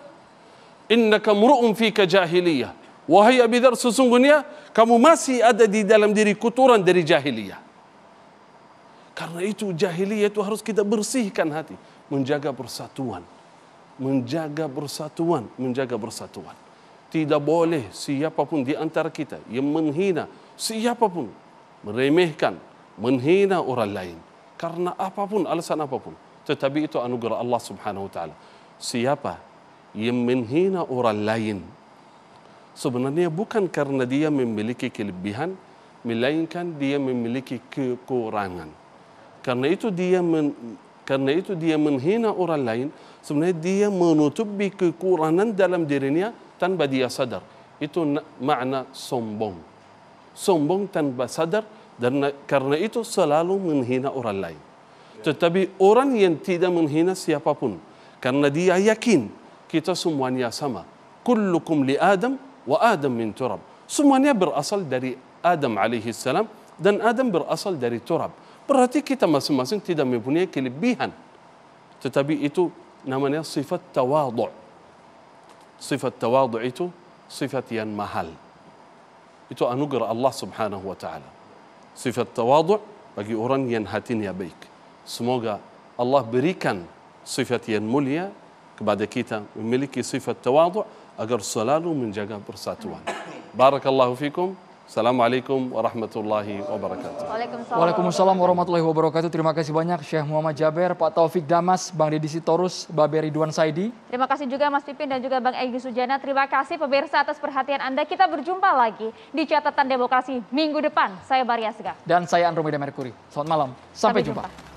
[SPEAKER 15] Innaka mru'un fika jahiliyah, wahai Abi Dzar, sesungguhnya kamu masih ada di dalam diri kotoran dari jahiliyah. Karena itu jahiliyah itu harus kita bersihkan hati, menjaga persatuan, menjaga persatuan, menjaga persatuan. Tidak boleh siapapun di antara kita yang menghina siapapun, meremehkan, menghina orang lain. Karena apapun, alasan apapun. Tetapi itu anugerah Allah Subhanahu wa ta'ala. Siapa yang menghina orang lain, sebenarnya bukan karena dia memiliki kelebihan, melainkan dia memiliki kekurangan. Karena itu dia menghina orang lain, sebenarnya dia menutupi kekurangan dalam dirinya tanpa dia sadar. Itu makna sombong. Sombong tanpa sadar, dan karena itu selalu menghina orang lain. Tetapi orang yang tidak menghina siapapun, karena dia yakin kita semuanya sama. Kullukum li Adam wa Adam min turab. Semuanya berasal dari Adam alaihissalam dan Adam berasal dari turab. Berarti kita masing-masing tidak mempunyai kelebihan. Tetapi itu namanya sifat tawadhu'. Sifat tawadhu' itu sifat yang mahal. Itu anugerah Allah Subhanahu wa ta'ala. Sifat tawadhu' bagi orang yang hatinya baik. Semoga Allah berikan sifat yang mulia kepada kita, memiliki sifat tawadhu' agar selalu menjaga persatuan. Barakallahu fikum. Assalamualaikum warahmatullahi wabarakatuh.
[SPEAKER 1] Waalaikumsalam warahmatullahi wabarakatuh. Terima kasih banyak Syekh Muhammad Jaber, Pak Taufik Damas, Bang Deddy Sitorus, Babe Ridwan Saidi.
[SPEAKER 2] Terima kasih juga Mas Pipin dan juga Bang Egy Sujana. Terima kasih pemirsa atas perhatian Anda. Kita berjumpa lagi di Catatan Demokrasi minggu depan. Saya Baria Asga.
[SPEAKER 1] Dan saya Andromeda Mercury. Selamat malam. Sampai jumpa.